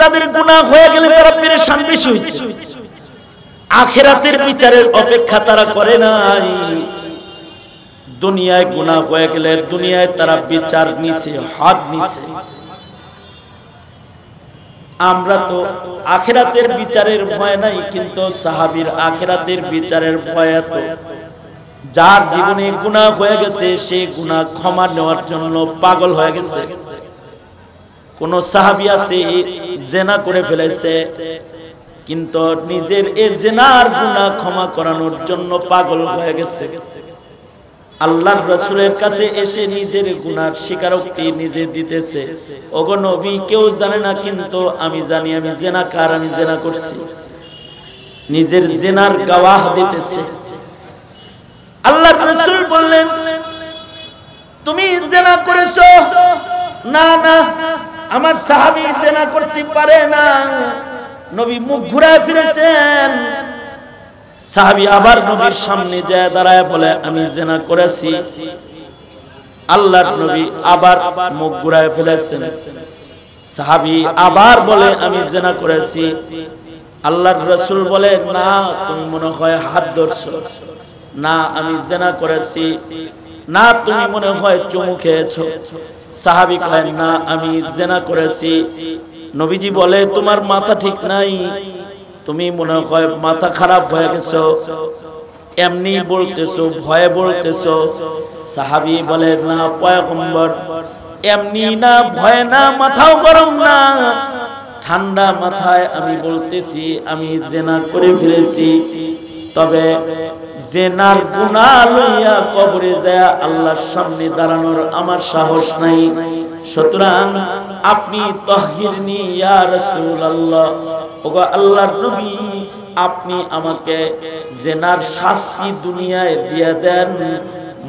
তাদের গুনাহ হয়ে গেলে তারা পেরেশান বেশি হয়েছে, আখিরাতের বিচারের অপেক্ষা তারা করে নাই। দুনিয়ায় গুনাহ হয়ে গেলে দুনিয়ায় তারা বিচার নিছে, হদ নিছে। আমরা তো আখিরাতের বিচারের ভয় নাই, কিন্তু সাহাবীর আখিরাতের বিচারের ভয় এত, যার জীবনে গুনাহ হয়ে গেছে সে গুনাহ ক্ষমা নেওয়ার জন্য পাগল হয়ে গেছে। কোন সাহাবী আছে জিনা করে ফেলেছে, কিন্তু নিজের এই জিনার গুনাহ ক্ষমা করানোর জন্য পাগল হয়ে গেছে। আল্লাহর রাসূলের কাছে এসে নিজের গুনার স্বীকারোক্তি নিজে দিতেছে, ওগো নবী কেউ জানে না কিন্তু আমি জানি আমি জিনাকার, আমি জিনা করছি, নিজের জিনার গওয়াহ দিতেছে। আল্লাহর রাসূল বললেন তুমি জিনা করেছো? না না, আমার সাহাবী জিনা করতে পারে না। নবী মুখ ঘুরায় ফিরেছেন। সাহাবী আবার নবীর সামনে যায় দাঁড়ায় বলে আমি জিনা করেছি। আল্লাহর নবী আবার মুখ ঘুরায় ফেলেছেন। সাহাবী আবার বলে আমি জিনা করেছি। আল্লাহর রাসূল বলে না, তুমি মনে হয় হাত ধরছো। না, আমি জিনা করেছি। না, তুমি মনে হয় চুমু খেয়েছো। সাহাবী কয় না, আমি জিনা করেছি। নবীজি বলে তোমার মাথা ঠিক নাই, তুমি মনে হয় মাথা খারাপ হয়ে গেছো, এমনি বলতেছো, ভয়ে বলতেছো। সাহাবী বলে না পয়গম্বর, এমনি না, ভয় না, মাথাও গরম না, ঠান্ডা মাথায় আমি বলতেছি আমি জিনা করে ফেলেছি। তবে জিনার গুনাহ লইয়া কবরে যায় আল্লাহর সামনে দাঁড়ানোর আমার সাহস নাই। সুতরাং আপনি তাহহিরনি ইয়া রাসূলুল্লাহ, ওগো আল্লাহর নবী আপনি আমাকে জিনার শাস্তি দুনিয়ায় দিয়ে দেন,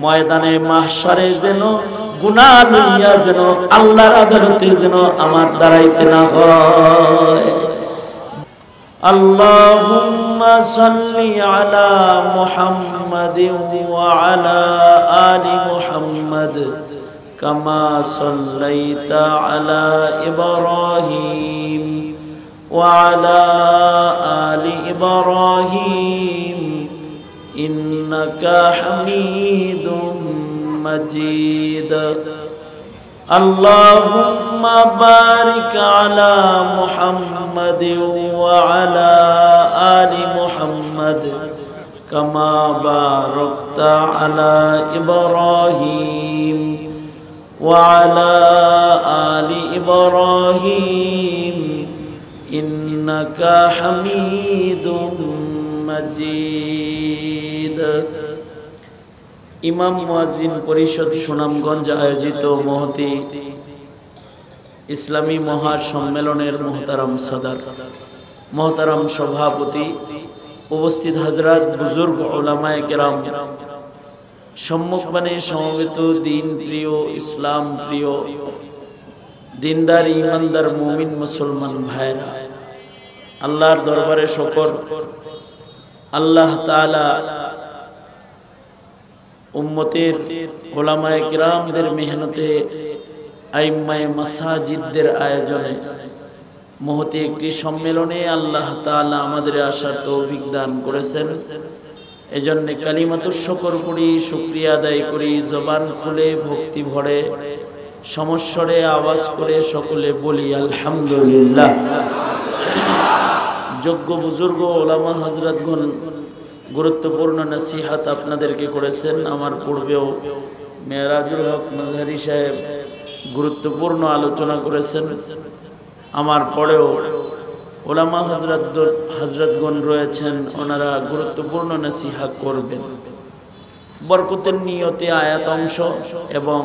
ময়দানে মাহশারে যেন গুনাহ লইয়া যেন আল্লাহর আদালতে যেন আমার দাঁড়াইতে না হয়। আল্লাহুম্মা সাল্লি আলা মুহাম্মাদিন ওয়া আলা আলি মুহাম্মাদ কামা সাল্লাইতা আলা ইব্রাহিম ওয়া আলা আলি ইব্রাহিম ইন্নাকা হামিদুম মাজিদ। আল্লাহুম্মা বারিক আলা মুহাম্মাদিন ওয়া আলা আলি মুহাম্মাদ কামা বারাকতা আলা ইব্রাহিম ওয়া আলা আলি ইব্রাহিম ইন্নাকা হামিদুম মাজিদ। ইমাম মুয়াজ্জিন পরিষদ সুনামগঞ্জ আয়োজিত মহতি ইসলামী মহাসম্মেলনের মোহতারাম সাদাত, মোহতারাম সভাপতি, উপস্থিত হযরত বুজুর্গ উলামায়ে কেরাম, সম্মুখবাণী সমবেত দিন প্রিয়, ইসলাম প্রিয়, দিনদার ইমানদার মুমিন মুসলমান ভাইরা, আল্লাহর দরবারে শুকর। আল্লাহ তাআলা উম্মতের উলামায়ে কিরামদের মেহনতে, আইম্মায়ে মাসাজিদদের আয়োজনে মহতি একটি সম্মেলনে আল্লাহ তাআলা আমাদের আসার তৌফিক দান করেছেন। এজন্য কালিমাতুশ শুকর করি, শুকরিয়া আদায় করি, জবান খুলে ভক্তি ভরে সমস্বরে আওয়াজ করে সকলে বলি আলহামদুলিল্লাহ। যোগ্য বুজুর্গ উলামা হযরতগণ গুরুত্বপূর্ণ নসিহত আপনাদেরকে করেছেন। আমার পূর্বেও মেরাজুল হক মাজহারি সাহেব গুরুত্বপূর্ণ আলোচনা করেছেন। আমার পরেও উলামা হযরতগণ রয়েছেন, ওনারা গুরুত্বপূর্ণ নসিহত করবেন। বরকতের নিয়তে আয়াত অংশ এবং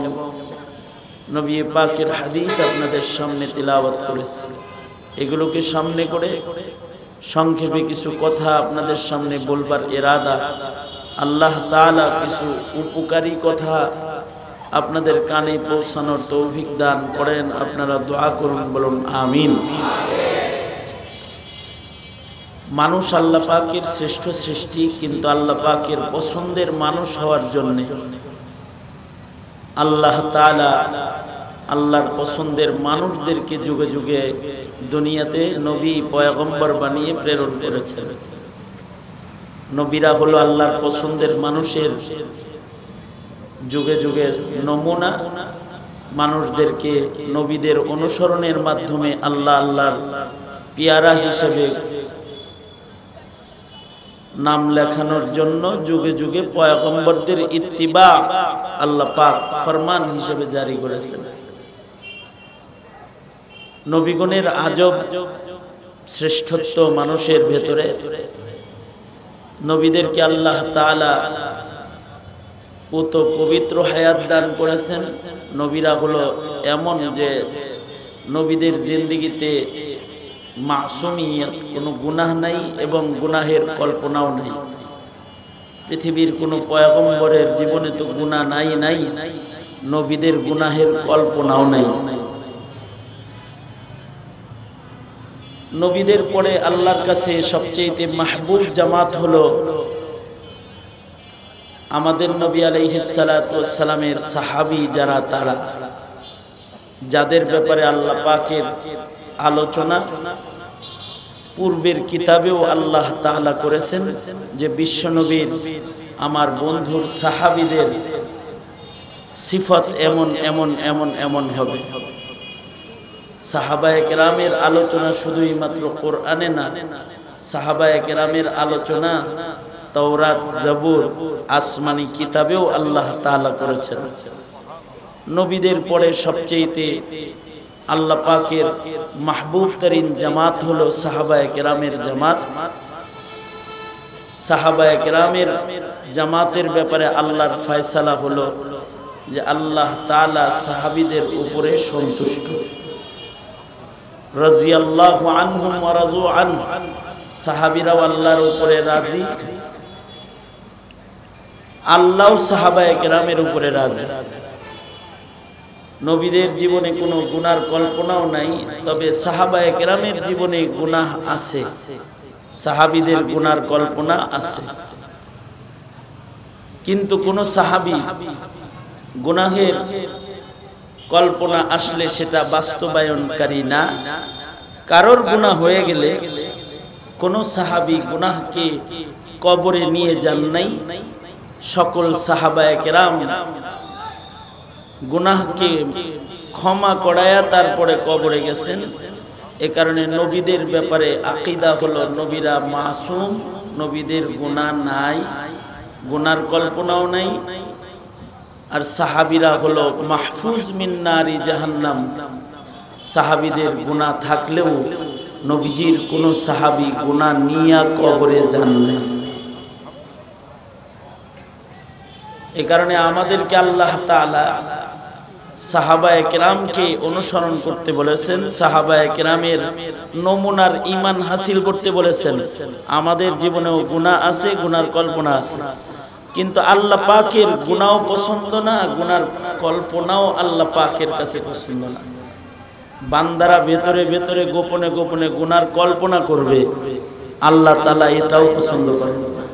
নবী পাকের হাদিস আপনাদের সামনে তিলাওয়াত করেছি। এগুলোকে সামনে করে সংক্ষেপে কিছু কথা আপনাদের সামনে বলবার ইরাদা। আল্লাহ তাআলা কিছু উপকারী কথা আপনাদের কানে পৌঁছানোর তৌফিক দান করেন। আপনারা দোয়া করুন, বলুন আমিন। মানুষ আল্লাহ পাকের শ্রেষ্ঠ সৃষ্টি, কিন্তু আল্লাহ পাকের পছন্দের মানুষ হওয়ার জন্য আল্লাহ তাআলা আল্লাহর পছন্দের মানুষদেরকে যুগে যুগে দুনিয়াতে নবী পয়গম্বর বানিয়ে প্রেরণ করেছেন। নবীরা হলো আল্লাহর পছন্দের মানুষের যুগে যুগে নমুনা। মানুষদেরকে নবীদের অনুসরণের মাধ্যমে আল্লাহর পিয়ারা হিসেবে নাম লেখানোর জন্য যুগে যুগে পয়গম্বরদের ইত্তিবা আল্লাহ পাক ফরমান হিসেবে জারি করেছেন। নবীগণের আজব শ্রেষ্ঠত্ব মানুষের ভেতরে। নবীদেরকে আল্লাহ তাআলা পবিত্র হায়াত দান করেছেন। নবীরা হলো এমন যে নবীদের জিন্দেগিতে মাসুমিয়ত, কোনো গুনাহ নাই এবং গুনাহের কল্পনাও নাই। পৃথিবীর কোনো পয়গম্বরের জীবনে তো গুনাহ নাই, নবীদের গুনাহের কল্পনাও নাই। নবীদের পরে আল্লাহর কাছে সবচেয়ে মাহবুব জামাত হলো আমাদের নবী আলাইহিস সালাতু ওয়াস সালামের সাহাবী যারা, তারা যাদের ব্যাপারে আল্লাহ পাকের আলোচনা পূর্বের কিতাবেও আল্লাহ তাআলা করেছেন যে বিশ্বনবীর আমার বন্ধুর সাহাবীদের সিফত এমন এমন এমন এমন হবে। সাহাবায়ে কেরামের আলোচনা শুধুই মাত্র কোরআনে না, সাহাবায়ে কেরামের আলোচনা তাওরাত, জবুর, আসমানি কিতাবেও আল্লাহ তাআলা করেছেন। নবীদের পরে সবচেয়ে আল্লাহ পাকের মাহবুব তরিন জামাত হলো সাহাবায়ে কেরামের জামাত। সাহাবায়ে কেরামের জামাতের ব্যাপারে আল্লাহর ফয়সালা হলো যে আল্লাহ তাআলা সাহাবীদের উপরে সন্তুষ্ট। রাদিয়াল্লাহু আনহুম ওয়া রাযু আনহু, সাহাবীরাও আল্লাহর উপরে রাজি, আল্লাহও সাহাবায়ে কেরামের উপরে রাজি। নবীদের জীবনে কোনো গুনার কল্পনাও নাই, তবে সাহাবায়ে কেরামের জীবনে গুনাহ আছে, সাহাবীদের গুনার কল্পনা আছে। কিন্তু কোন সাহাবী গুনাহের কল্পনা আসলে সেটা বাস্তবায়নকারী না। কারোর গুনাহ হয়ে গেলে কোন সাহাবী গুনাহকে কবরে নিয়ে যান নাই। সকল সাহাবায়ে কেরাম গুনাহকে ক্ষমা করায়া তারপরে কবরে গেছেন। এ কারণে নবীদের ব্যাপারে আকীদা হলো নবীরা মাসুম, নবীদের গুনাহ নাই, গুনার কল্পনাও নাই। আর সাহাবীরা হলো মাহফুজ মিন নারি জাহান্নাম, সাহাবীদের গুনাহ থাকলেও নবীজির কোন সাহাবী গুনাহ নিয়া কবরে যান না। এ কারণে আমাদেরকে আল্লাহ তাআলা সাহাবায়ে কেরামকে অনুসরণ করতে বলেছেন, সাহাবায়ে কেরামের নমুনার ঈমান হাসিল করতে বলেছেন। আমাদের জীবনেও গুনাহ আছে, গুনার কল্পনা আছে, কিন্তু আল্লাহ পাকের গুনাহও পছন্দ না, গুনার কল্পনাও আল্লাহ পাকের কাছে পছন্দ না। বান্দারা ভেতরে ভেতরে গোপনে গোপনে গুনার কল্পনা করবে, আল্লাহ তাআলা এটাও পছন্দ করেন না।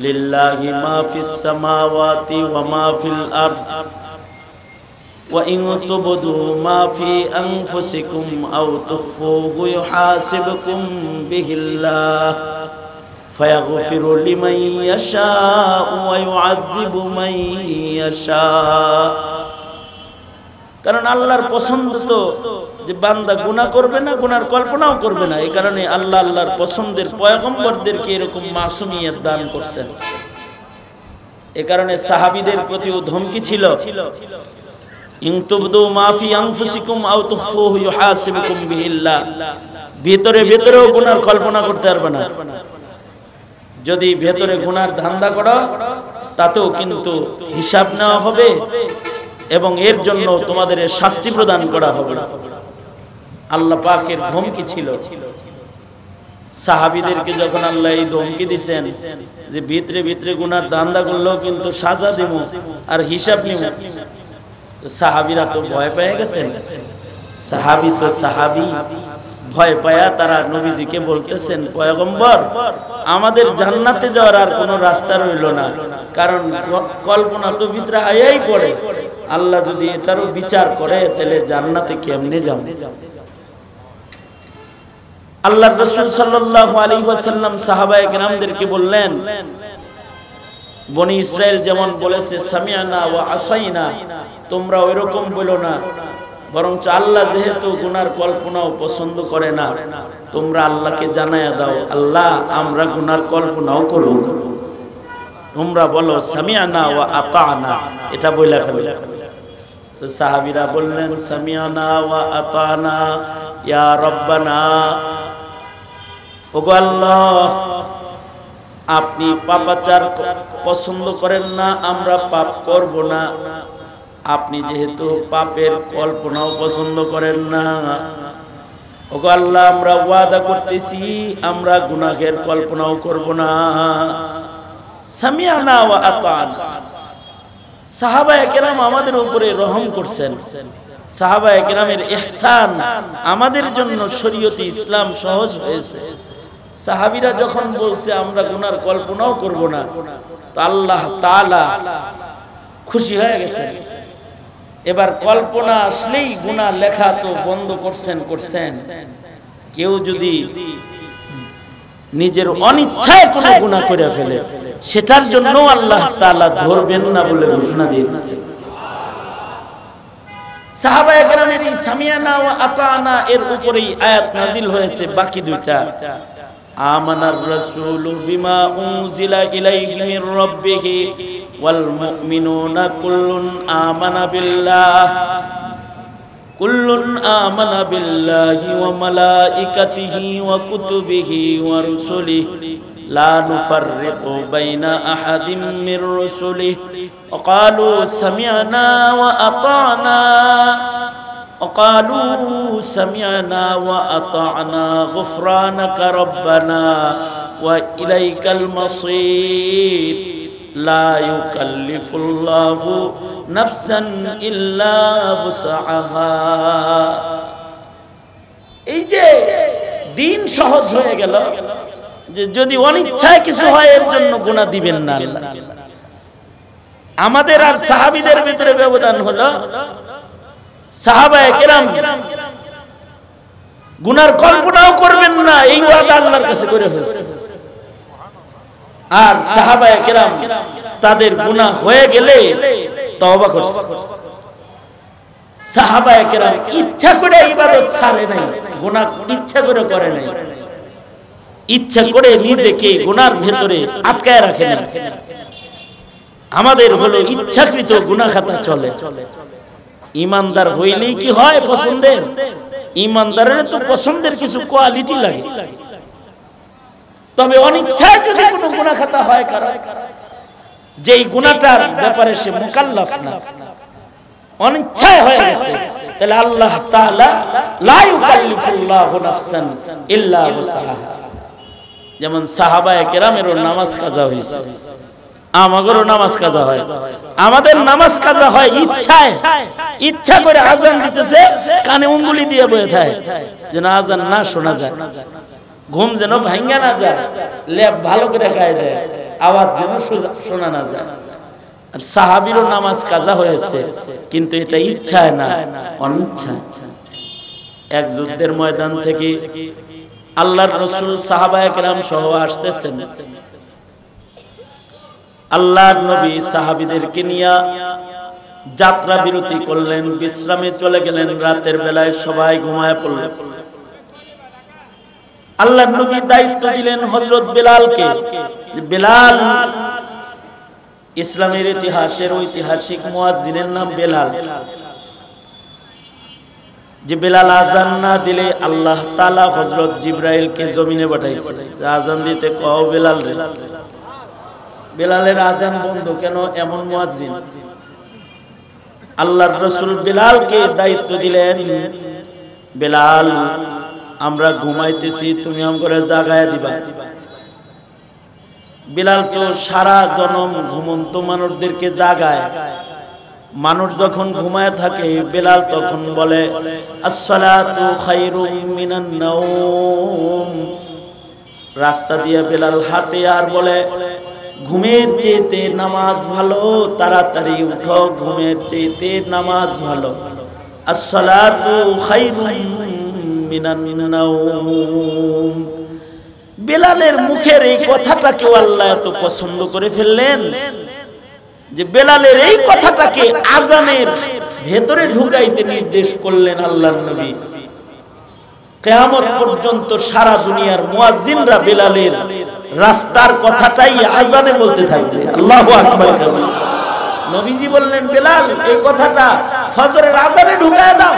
লিল্লাহি মা ফিস সামাওয়াতি ওয়া মা ফিল আরদ ওয়া ইন তুবদু মা ফি আনফুসিকুম আও তুখফুহু ইউহাসিবকুম বিহিল্লাহ ফায়াগফিরু লিমান ইয়াশাউ ওয়া ইউআযযিবু মান ইয়াশাউ। কারণ আল্লাহর পছন্দ তো যে বান্দা গুনাহ করবে না, গুনার কল্পনাও করবে না। এই কারণে আল্লাহ আল্লাহর পছন্দের পয়গম্বরদেরকে এরকম মাসুমিয়ত দান করছেন। এই কারণে সাহাবীদের প্রতিও ধমকি ছিল, ইন তুবদু মা ফি আনফুসিকুম আও তুখফুহু ইউহাসিবকুম বিহিল্লাহ। ভিতরে ভিতরেও গুনার কল্পনা করতে পারবে না। যদি ভেতরে গুনার ধান্দা করো তাতেও কিন্তু হিসাব নেওয়া হবে এবং এর জন্য তোমাদের শাস্তি প্রদান করা হবে। আল্লাহ পাকের ধমকি ছিল। সাহাবীদেরকে যখন আল্লাহ এই ধমকি দিবেন যে ভিতরে ভিতরে গুনার ধান্দা করলেও কিন্তু সাজা দেব আর হিসাব নিব, সাহাবীরা তো ভয় পেয়ে গেছেন। সাহাবী ভয় পায়া তারা নবীজিকে বলতেছেন, পয়গম্বর আমাদের জান্নাতে যাওয়ার আর কোনো রাস্তা রইল না, কারণ কল্পনা তো ভিতরে আয়াই পড়ে। আল্লাহ যদি এটারও বিচার করে তাহলে জান্নাতে কেমনে যাব? আল্লাহর রাসূল সাল্লাল্লাহু আলাইহি ওয়াসাল্লাম সাহাবায়ে কেরামদেরকে বললেন, বনি ইসরাইল যেমন বলেছে সামিআনা ওয়া আসাইনা, তোমরা ওইরকম বলো না, বরং আল্লাহ যেহেতু গুনার কল্পনাও পছন্দ করে না, তোমরা আল্লাহকে জানায়া দাও, আল্লাহ আমরা গুনার কল্পনাও করব, তোমরা বলো সামিআনা ওয়া আতানা, এটা বইলা ফেলে। তো সাহাবীরা বললেন সামিআনা ওয়া আতানা ইয়া রাব্বানা, ওগো আল্লাহ আপনি পাপাচার পছন্দ করেন না, আমরা পাপ করব না, আপনি যেহেতু পাপের কল্পনাও পছন্দ করেন না, ওগো আল্লাহ আমরা ওয়াদা করতেছি আমরা গুনাহের কল্পনাও করব না। সামিআনা ওয়া আতানা। সাহাবায়ে কেরাম আমাদের উপরে রহম করছেন, সাহাবায়ে কেরামের ইহসান, আমাদের জন্য শরীয়তে ইসলাম সহজ হয়েছে। সাহাবীরা যখন বলছে আমরা গুনার কল্পনাও করব না, তো আল্লাহ তাআলা খুশি হয়ে গেছেন। এবার কল্পনা আসলেই গুনাহ লেখা তো বন্ধ করছেন। কেউ যদি নিজের অনিচ্ছায় কোনো গুনাহ করে ফেলে, সেটার জন্য আল্লাহ তাআলা ধরবেন না বলে ঘোষণা দিয়ে দিয়েছেন। সাহাবায়ে কেরামের এই সামিআনা ওয়া আতানা এর উপরেই আয়াত নাজিল হয়েছে বাকি দুইটা। আমানার রাসূলু বিমা উনজিলা ইলাইহি মির রাব্বিহি ওয়াল মুমিনুনা কুল্লুন আমানা বিল্লাহি ওয়া মালাইকাতিহি ওয়া কুতুবিহি ওয়া রুসুলিহি লা নুফাররিকু বাইনা আহাদিম মির রুসুলিহি ওয়া ক্বালু সামি'না ওয়া আতা'না وقالوا سمعنا وأطعنا غفرانك ربنا وإليك المصير لا يكلف الله نفسا إلا وسعها। এই যে দিন সহজ হয়ে গেল, যে যদি অনিচ্ছায় কিছু হয় এর জন্য গুনাহ দিবেন না আল্লাহ। আমাদের আর সাহাবীদের ভিতরে ব্যবধান হলো, সাহাবায়ে কেরাম গুনার কল্পনাও করবেন না এই ওয়াদা আল্লাহর কাছে করে ফেলেছে, আর সাহাবায়ে কেরাম তাদের গুনাহ হয়ে গেলে তওবা করছে। সাহাবায়ে কেরাম ইচ্ছা করে ইবাদত ছাড়ে নাই, গুনাহ ইচ্ছা করে করে নাই, ইচ্ছা করে নিজেকে গুনার ভেতরে আটকায় রাখে না। আমাদের হলো ইচ্ছাকৃত গুনাহ খাতা চলে। ইমানদার হইলেই কি হয় পছন্দের? ইমানদারের তো পছন্দের কিছু কোয়ালিটি লাগে, তবে অনিচ্ছায় যদি কোনো গুনাহ খাতা হয় কারো, যেই গুনাহটার ব্যাপারে সে মুকাল্লাফ না, অনিচ্ছায় হয়ে গেছে, তাহলে আল্লাহ তাআলা লা ইউকাল্লিফুল্লাহু নাফসান ইল্লা উসআহা। যেমন সাহাবায়ে কেরামেরও নামাজ কাজা হয়েছে, আমাদেরও নামাজ কাজা হয়। আমাদের নামাজ কাজা হয় ইচ্ছায়, ইচ্ছা করে আজান দিতেছে, কানে উঙ্গুলি দিয়ে বসে থাকে যেন আজান না শোনা যায়, ঘুম যেন ভাঙ্গা না যায়, লেপ ভালো করে গায়ে দেয়, আওয়াজ যেন শোনা না যায়। আর সাহাবীরও নামাজ কাজা হয়েছে, কিন্তু এটা ইচ্ছায় না, অনিচ্ছায়। এক যুদ্ধের ময়দান থেকে আল্লাহর রাসূল সাহাবায়ে কেরাম সহ আসতেছেন, আল্লাহর নবী সাহাবীদেরকে নিয়ে যাত্রা বিরতি করলেন, বিশ্রামে চলে গেলেন। রাতের বেলায় সবাই ঘুমায় পড়ল। আল্লাহর নবী দায়িত্ব দিলেন হযরত বেলালকে, বেলাল ইসলামের ইতিহাসের ঐতিহাসিক মুয়াজ্জিনের নাম বেলাল, যে বেলাল আজান না দিলে আল্লাহ তাআলা হযরত জিবরাইলকে জমিনে পাঠাইছে, আজান দিতে কও বেলাল রে। বেলালের আজান বন্ধ কেন? এমন মুয়াজ্জিন। আল্লাহর রাসূল বেলালকে দায়িত্ব দিলেন, বেলাল আমরা ঘুমাইতেছি, তুমি আমগরে জাগায়া দিবা। বেলাল তো সারা জনম ঘুমন্ত মানুষদেরকে জাগায়। মানুষ যখন ঘুমায় থাকে বেলাল তখন বলে আসসালাতু খায়রুম মিনান নাওম। রাস্তা দিয়ে বেলাল হাঁটে আর বলে ঘুমের চেয়ে নামাজ ভালো, তাড়াতাড়ি উঠো, ঘুমের চেয়ে নামাজ ভালো। আসসালাতু খায়রুম মিনান নাওম। বেলালের মুখের এই কথাটাকে আল্লাহ এত পছন্দ করে ফেললেন যে বেলালের এই কথাটাকে আজানের ভেতরে ঢুকাইতে নির্দেশ করলেন আল্লাহর নবী। কিয়ামত পর্যন্ত সারা দুনিয়ার মুয়াজ্জিনরা বেলালের রাস্তার কথাটাই আজানে বলতে থাকবে। আল্লাহু আকবার। নবীজি বললেন, বেলাল এই কথাটা ফজরের আজানে ঢুকায় দাও।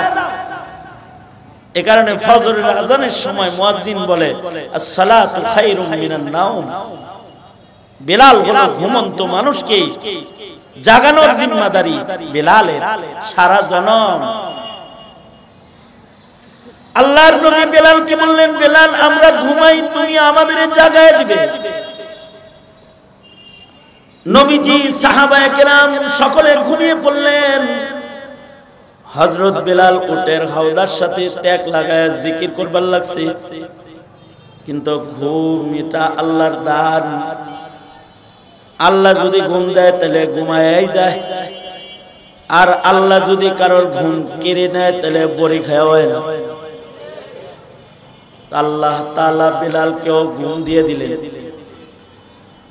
এই কারণে ফজরের আজানের সময় মুয়াজ্জিন বলে আসসালাতু খায়রুম মিনান নাওম। বেলাল হলো ঘুমন্ত মানুষকে জাগানোর জিম্মাদারি বেলালের সারা জনম। আল্লাহর নবী বেলালকে বললেন, বেলাল আমরা ঘুমাই, তুমি আমাদের জাগায় দিবে। নবীজি সাহাবায়ে কেরাম সকলে ঘুমিয়ে পড়লেন। হযরত বেলাল উটের হাওদার সাথে ত্যাগ লাগায় জিকির করবার লাগছে, কিন্তু ঘুম এটা আল্লাহর দান। আল্লাহ যদি ঘুম দেয় তাহলে ঘুমায় যায়, আর আল্লাহ যদি কারোর ঘুম কেড়ে নেয় তাহলে বড়ি খাওয়া হয় না। আল্লাহ তাআলা বেলালকেও ঘুম দিয়ে দিলেন।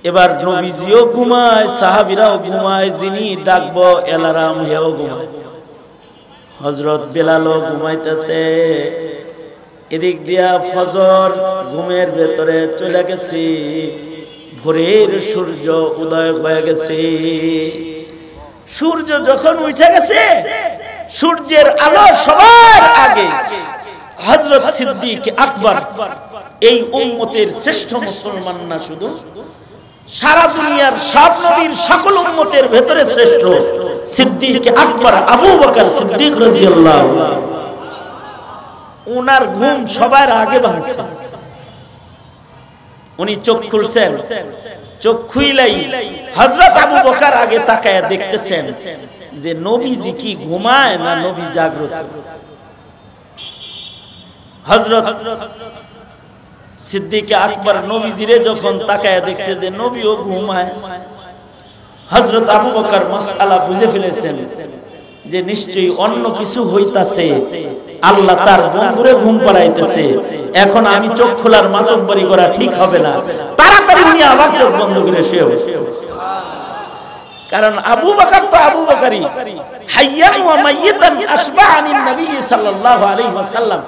এবার নবীজিও ঘুমায়, সাহাবীরাও ঘুমায়, যিনি ডাকবো অ্যালার্ম হেও ঘুমায়। হযরত বেলালও ঘুমাইতেছে। এদিক দিয়া ফজর ঘুমের ভেতরে চলে গেছে, ভোরের সূর্য উদয় হয়ে গেছে। সূর্য যখন উঠে গেছে, সূর্যের আলো সবার আগে হযরত সিদ্দিক আকবর, এই উম্মতের শ্রেষ্ঠ মুসলমান না শুধু, সারা দুনিয়ার সব নবীর সকল উম্মতের ভেতরে শ্রেষ্ঠ সিদ্দিক আকবর আবু বকর সিদ্দিক রাদিয়াল্লাহু আনহু, ওনার ঘুম সবার আগে ভাঙছে। উনি চোখ খুলছেন, চোখ খুইলাই হযরত আবু বকর আগে তাকায় দেখতেছেন যে নবীজি কি ঘুমায় না নবী জাগ্রত। হযরত সিদ্দিক আকবর নবীজিরে যখন তাকায় দেখছে যে নবীও ঘুমায়, হযরত আবু বকর মাসআলা বুঝে ফেলেছেন যে নিশ্চয়ই অন্য কিছু হইতাছে, আল্লাহ তার বন্ধুরে ঘুম পাড়াইতেছে। এখন আমি চোখ খোলার মাতব্বরি করা ঠিক হবে না, তাড়াতাড়ি উনি আবার চোখ বন্ধ করে শুয়ে বসে। কারণ আবু বকর তো আবু বকরই, হাইয়ান ওয়া মাইয়িতান আশবাহানি নবী সাল্লাল্লাহু আলাইহি ওয়াসাল্লাম।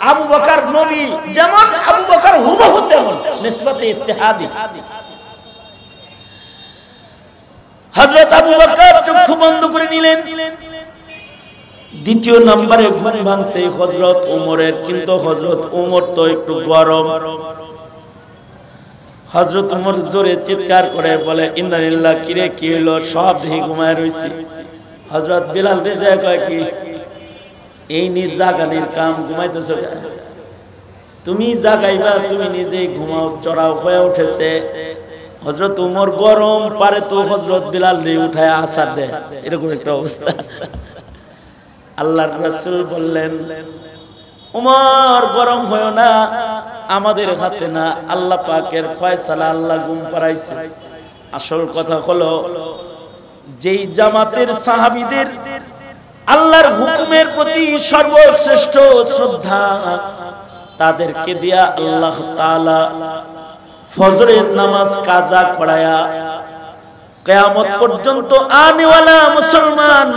আবু বকর নবী যেমন, আবু বকর হুবহু তেমন, নিসবতে ইত্তেহাদি। হযরত আবু বকর চোখ বন্ধ করে নিলেন। দ্বিতীয় নম্বরে ঘুম ভাঙছে হযরত ওমরের, কিন্তু হযরত ওমর তো একটু গরম। হযরত ওমর জোরে চিৎকার করে বলে, ইন্না লিল্লাহ, কিরে কি হইলো? সব দেখি ঘুমায় রইছি। হযরত বিলাল রেজা কয় কি, এই নিজ জাগানির কাম, ঘুমাইতেছ? তুমি জাগাইবা, তুমি নিজেই ঘুমাও, চড়াও হয়ে উঠেছে। হযরত ওমর গরম পারে তো হযরত বিলাল রে উঠায় আসার দেয়, এরকম একটা অবস্থা। আল্লাহর রাসূল বললেন, ওমর গরম হয় না, আমাদের হাতে না, আল্লাহ পাকের ফয়সালা, আল্লাহ ঘুম পাড়াইছে। আসল কথা হলো, যেই জামাতের সাহাবীদের আল্লাহর হুকুমের প্রতি সর্বশ্রেষ্ঠ শ্রদ্ধা, তাদেরকে দিয়া আল্লাহ তাআলা ফজরের নামাজ কাজা করায়া কিয়ামত পর্যন্ত আনেওয়ালা মুসলমান,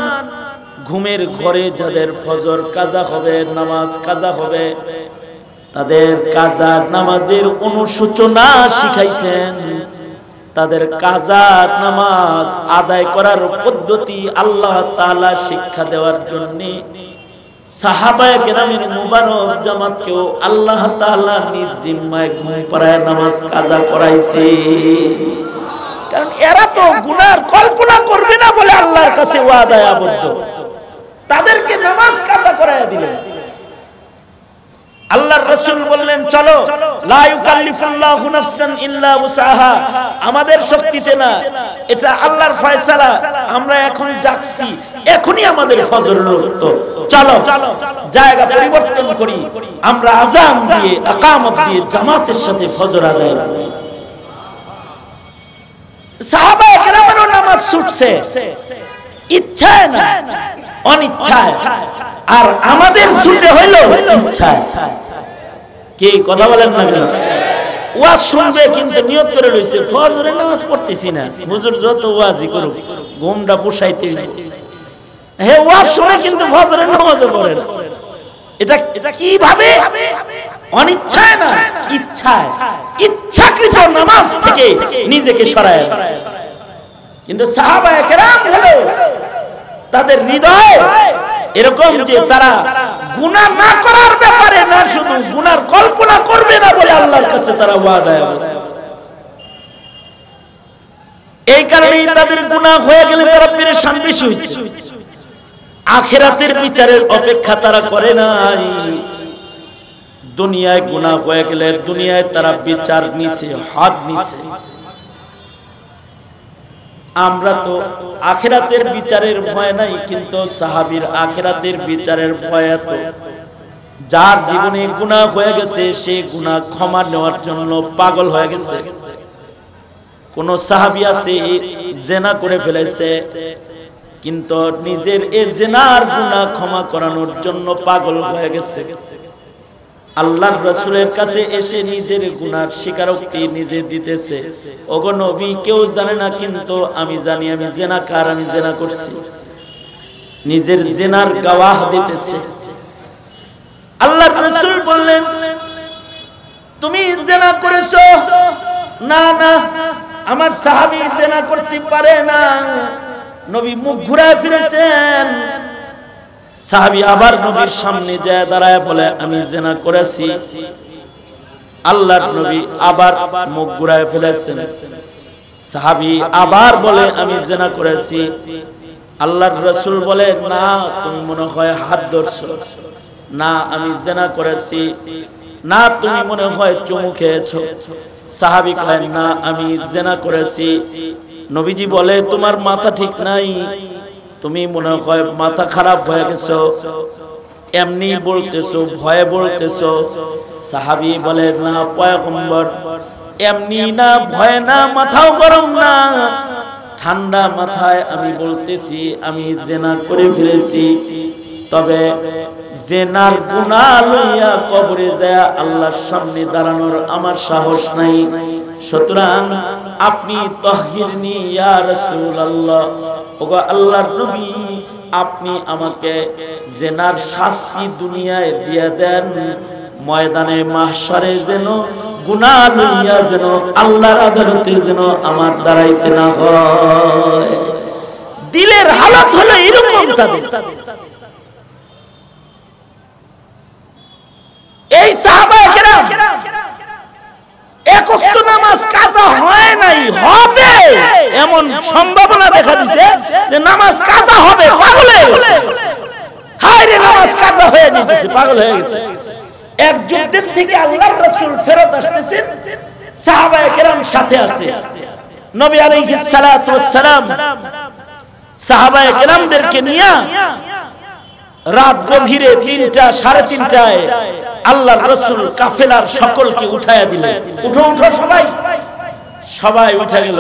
ঘুমের ঘরে যাদের ফজর কাজা হবে, নামাজ কাজা হবে, তাদের কাজা নামাজের অনুসূচনা শিখাইছেন। তাদের কাজা নামাজ আদায় করার পদ্ধতি আল্লাহ তাআলা শিক্ষা দেওয়ার জন্য সাহাবায়ে কেরামের মুবারক জামাতকেও আল্লাহ তাআলা নিজ জিম্মায় ঘুম পাড়ায় নামাজ কাজা করাইছে। কারণ এরা তো গুনার কল্পনা করবে না বলে আল্লাহর কাছে ওয়াদায় আবদ্ধ, তাদেরকে নামাজ কাজা করায় দিলেন। আল্লাহর রাসূল বললেন, চলো, লা ইউকাল্লিফুল্লাহু নাফসান ইল্লা উসাহা, আমাদের শক্তিতে না, এটা আল্লাহর ফয়সালা। আমরা এখন জাগছি, এখনি আমাদের ফজরের ওয়াক্ত, চলো জায়গা পরিবর্তন করি, আমরা আযান দিয়ে ইকামত দিয়ে জামাতের সাথে ফজর আদায় করি। সাহাবায়ে কেরামেরও নামাজ ছুটছে ইচ্ছায় না অনিচ্ছায়, আর আমাদের ছুটে হইল ইচ্ছায়। কি কথা বলেন না কেন? ওয়াজ শুনবে কিন্তু নিয়ত করে লইছে ফজরের নামাজ পড়তেছি না, হুজুর যত ওয়াজই করুক ঘুমটা পুষাইতে হে ওয়াজ শুনে কিন্তু ফজরের নামাজও পড়ে না। এটা কিভাবে? অনিচ্ছায় না ইচ্ছায়, ইচ্ছাকৃত নামাজ থেকে নিজেকে সরায়। কিন্তু সাহাবায়ে কেরাম হলো তাদের হৃদয় এরকম যে তারা গুনাহ না করার ব্যাপারে না শুধু গুনার কল্পনা করবে না বলে আল্লাহর কাছে তারা ওয়াদা। এই কারণেই তাদের গুনাহ হয়ে গেলে তারা পেরেশান বেশি হইছে। আখিরাতের বিচারের অপেক্ষা তারা করে নাই। দুনিয়ায় গুনাহ হয়ে গেলে দুনিয়ায় তারা বিচার নিছে, হদ নিছে। আমরা তো আখিরাতের বিচারের ভয় নাই, কিন্তু সাহাবীর আখিরাতের বিচারের ভয় এত, যার জীবনে গুনাহ হয়ে গেছে সে গুনাহ ক্ষমা নেওয়ার জন্য পাগল হয়ে গেছে। কোন সাহাবী আছে জিনা করে ফেলেছে, কিন্তু নিজের এই জিনার গুনাহ ক্ষমা করানোর জন্য পাগল হয়ে গেছে। আল্লাহর রাসূলের কাছে এসে নিজের গুনার স্বীকারোক্তি নিজে দিতেছে, ওগো নবী কেউ জানে না কিন্তু আমি জানি আমি জিনাকার, আমি জিনা করছি। নিজের জিনার গওয়াহ দিতেছে। আল্লাহর রাসূল বললেন তুমি জিনা করেছো? না না, আমার সাহাবী জিনা করতে পারে না। নবী মুখ ঘুরায় ফিরেছেন। সাহাবী আবার নবীর সামনে যায় দাঁড়ায় বলে আমি জিনা করেছি। আল্লাহর নবী আবার মুখ ঘুরায় ফেলেছেন। সাহাবী আবার বলে আমি জিনা করেছি। আল্লাহর রাসূল বলে না তুমি মনে হয় হাত ধরছো, না আমি জিনা করেছি, না তুমি মনে হয় চুমু খেয়েছো। সাহাবী কয় না আমি জিনা করেছি। নবীজি বলে তোমার মাথা ঠিক নাই, তুমি মনে হয় মাথা খারাপ হয়ে গেছো, এমনি বলতেছো, ভয়ে বলতেছো। সাহাবী বলে না পয়গম্বর, এমনি না, ভয় না, মাথাও গরম না, ঠান্ডা মাথায় আমি বলতেছি আমি জিনা করে ফেলেছি। তবে জিনার গুনাহ লইয়া কবরে যায় আল্লাহর সামনে দাঁড়ানোর আমার সাহস নাই। সুতরাং আপনি তাহহির নি ইয়া রাসূলুল্লাহ, ওগো আল্লাহর নবী আপনি আমাকে জিনার শাস্তি দুনিয়ায় দিয়ে দেন, ময়দানে মাহশারে যেন গুনাহ লইয়া যেন আল্লাহর আদালতে যেন আমার দাঁড়াইতে না হয়। দিলের হালত হলো এরকম তাদের। এই সাহাবায়ে কেরাম এক ওয়াক্ত নামাজ কাজা হয় নাই, হবে এমন সম্ভাবনা দেখা দিছে যে নামাজ কাজা হবে, পাগল হয়ে গেছে। হায় রে, নামাজ কাজা হয়ে যাইতেছে, পাগল হয়ে গেছে। এক যুদ্ধের থেকে আল্লাহর রাসূল ফেরত আসতেছেন, সাহাবায়ে কেরাম সাথে আছে। নবী আলাইহিস সালাতু ওয়াস সালাম সাহাবায়ে কেরামদেরকে নিয়ে রাত গভীরে 3টা 3:30টায় আল্লাহর রাসূল কাফেলার সকলকে উঠায়া দিলেন। উঠো উঠো সবাই, সবাই উঠে গেল।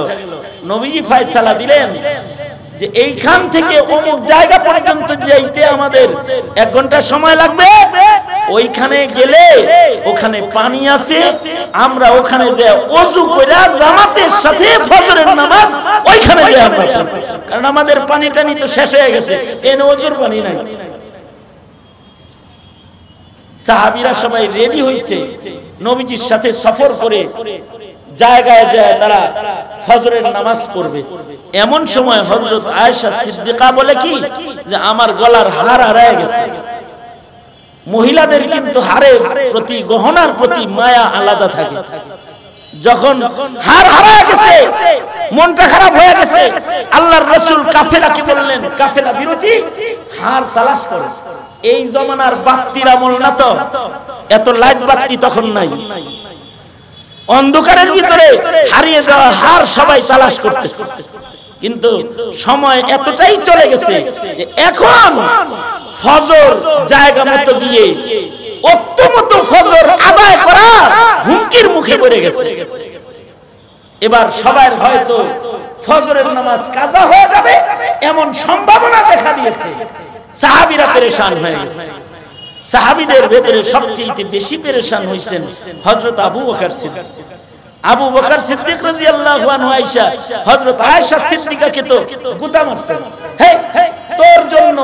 নবীজি ফয়সালা দিলেন যে এইখান থেকে অমুক জায়গা পর্যন্ত যাইতে আমাদের 1 ঘন্টা সময় লাগবে। ওইখানে গেলে ওখানে পানি আছে, আমরা ওখানে যে ওযু কইরা জামাতের সাথে ফজরের নামাজ ওইখানে যাই আমরা, কারণ আমাদের পানি টানি তো শেষ হয়ে গেছে, এনে ওযুর পানি নাই। সাহাবীরা সবাই রেডি হইছে, নবীজির সাথে সফর করে জায়গায় যায় তারা ফজরের নামাজ পড়বে। এমন সময় হযরত আয়েশা সিদ্দিকা বলে কি যে আমার গলার হার হারায় গেছে। মহিলাদের কিন্তু হারের প্রতি, গহনার প্রতি মায়া আলাদা থাকে। যখন হার হারায় গেছে, মনটা খারাপ হয়ে গেছে, আল্লাহর রাসূল কাফেলাকে বললেন কাফেলা বিরতি হার তালাশ করো। এই জমানার বাত্তির আমল না তো, এত লাইট বাত্তি তখন নাই। অন্ধকারের ভিতরে হারিয়ে যাওয়া হার সবাই তালাশ করতেছে। কিন্তু সময় এতটাই চলে গেছে এখন ফজর জায়গা মতো গিয়ে অত্যন্ত ফজর আদায় করা হুমকির মুখে পড়ে গেছে। এবার সবার হয়তো ফজরের নামাজ কাজা হয়ে যাবে এমন সম্ভাবনা দেখা দিয়েছে। সাহাবীরা পেরেশান হয়ে গেছে। সাহাবীদের ভেতরে সবচেয়ে বেশি পেরেশান হয়েছেন হযরত আবু বকর সিদ্দিক। আবু বকর সিদ্দিক রাদিয়াল্লাহু আনহু আয়েশা হযরত আয়েশা সিদ্দিকাকে তো গুতা মারছেন, হে তোর জন্য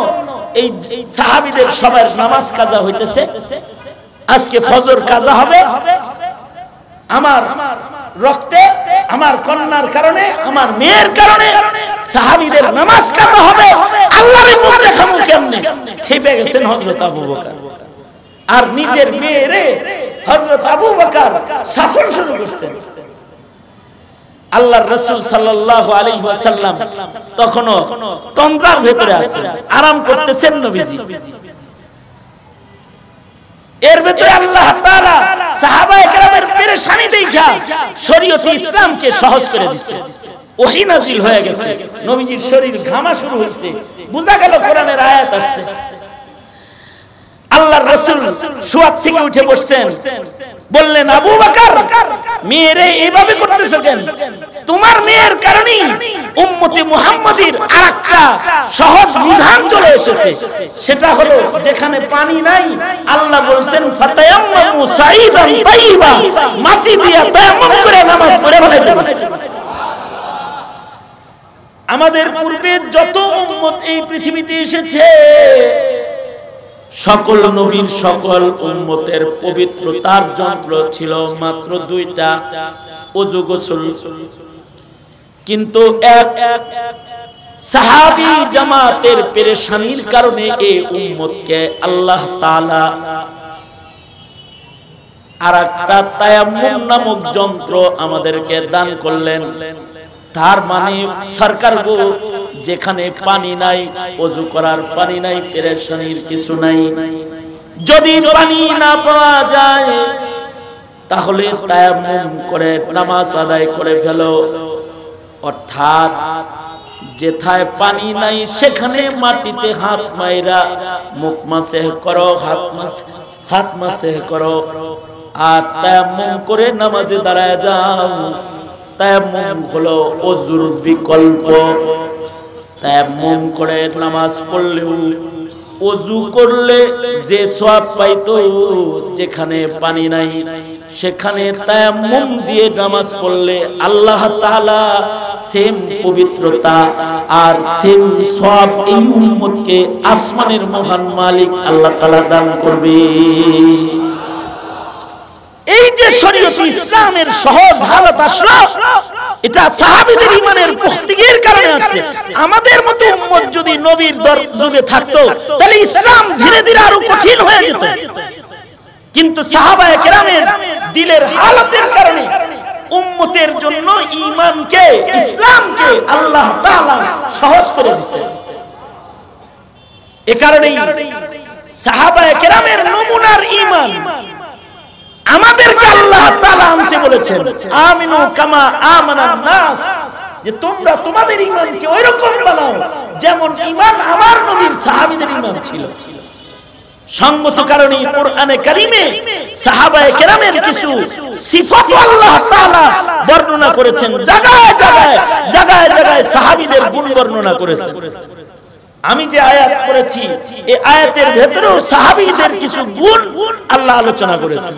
এই সাহাবীদের সবার নামাজ কাজা হইতেছে, আজকে ফজর কাজা হবে, আমার রক্তে, আমার কন্যার কারণে, আমার মেয়ের কারণে সাহাবীদের নামাজ কাজা হবে, আল্লাহর মুখ দেখামু কেমনে? খেপে গেছেন হযরত আবু বকর। আর নিজের মেয়েরে হযরত আবু বকর শাসন শুরু করছেন। আল্লাহর রাসূল সাল্লাল্লাহু আলাইহি ওয়াসাল্লাম তখনও তন্দ্রার ভিতরে আছেন, আরাম করতেছেন নবীজি। এর ভিতরে আল্লাহ তাআলা সাহাবায়ে কেরামের পেরেশানি দেখা শরীয়ত ইসলামকে সহজ করে দিয়েছে। ওহী নাজিল হয়ে গেছে, নবীজির শরীর ঘামা শুরু হয়েছে, বোঝা গেল কোরআনের আয়াত আসছে। আল্লাহর রাসূল শুয়ার থেকে উঠে বসছেন, বললেন আবু বকর মেয়েরে এইভাবে করতেছো কেন? তোমার মেয়ের কারণে উম্মতে মুহাম্মাদীর আরেকটা সহজ বিধান চলে এসেছে, সেটা হলো যেখানে পানি নাই আল্লাহ বলেন ফাতায়াম্মামু সাঈদান তাইয়্যিবা, মাটি দিয়ে তায়াম্মুম করে নামাজ পড়ে ফেলতে। আমাদের পূর্বে যত উম্মত এই পৃথিবীতে এসেছে সকল নবীর সকল উম্মতের পবিত্রতার যন্ত্র ছিল মাত্র দুইটা, ওযু গোসল। কিন্তু এক সাহাবী জামাতের পেরেশানির কারণে এই উম্মতকে আল্লাহ তাআলা আরেকটা তায়াম্মুম নামক যন্ত্র আমাদেরকে দান করলেন। তার মানে সরকার গো, যেখানে পানি নাই, ওযু করার পানি নাই, পেরেশানির কিছু নাই, যদি পানি না পাওয়া যায় তাহলে তায়াম্মুম করে নামাজ আদায় করে ফেলো। অর্থাৎ যেথায় পানি নাই সেখানে মাটিতে হাত মাইরা মুখ মাসেহ করো, হাত মাসেহ করো, আর তায়াম্মুম করে নামাজে দাঁড়ায় যাও। তায়াম্মুম হলো ওযুর বিকল্প। তায়াম্মুম করে নামাজ পড়লেও ওযু করলে যে সওয়াব পাইতো, যেখানে পানি নাই সেখানে তায়াম্মুম দিয়ে নামাজ পড়লে আল্লাহ তাআলা সেম পবিত্রতা আর সেম সওয়াব এই উম্মতকে আসমানের মহান মালিক আল্লাহ তাআলা দান করবে। এই যে শরীয়ত ইসলামের সহজ হালত আসলো, এটা সাহাবীদের ঈমানের পুখতিগির কারণে আছে। আমাদের মতো উম্মত যদি নবীর যুগে থাকতো তাহলে ইসলাম ধীরে ধীরে আরো কঠিন হয়ে যেত। কিন্তু সাহাবায়ে কেরামের দিলের হালতের কারণে উম্মতের জন্য ঈমানকে, ইসলামকে আল্লাহ তাআলা সহজ করে দিয়েছে। এই কারণেই সাহাবায়ে কেরামের নমুনার ঈমান আমাদেরকে আল্লাহ তাআলা আনতে বলেছেন, আমিনু কামা আমানান নাস, যে তোমরা তোমাদের ঈমানকে ওইরকম বানাও যেমন ঈমান আমার নবীর সাহাবীদের ঈমান ছিল। সঙ্গত কারণে কোরআনে কারীমে সাহাবায়ে কেরামের কিছু সিফাত আল্লাহ তাআলা বর্ণনা করেছেন, জায়গায় জায়গায় জায়গায় জায়গায় সাহাবীদের গুণ বর্ণনা করেছেন। আমি যে আয়াত পড়েছি এই আয়াতের ভেতরেও সাহাবীদের কিছু গুণ আল্লাহ আলোচনা করেছেন।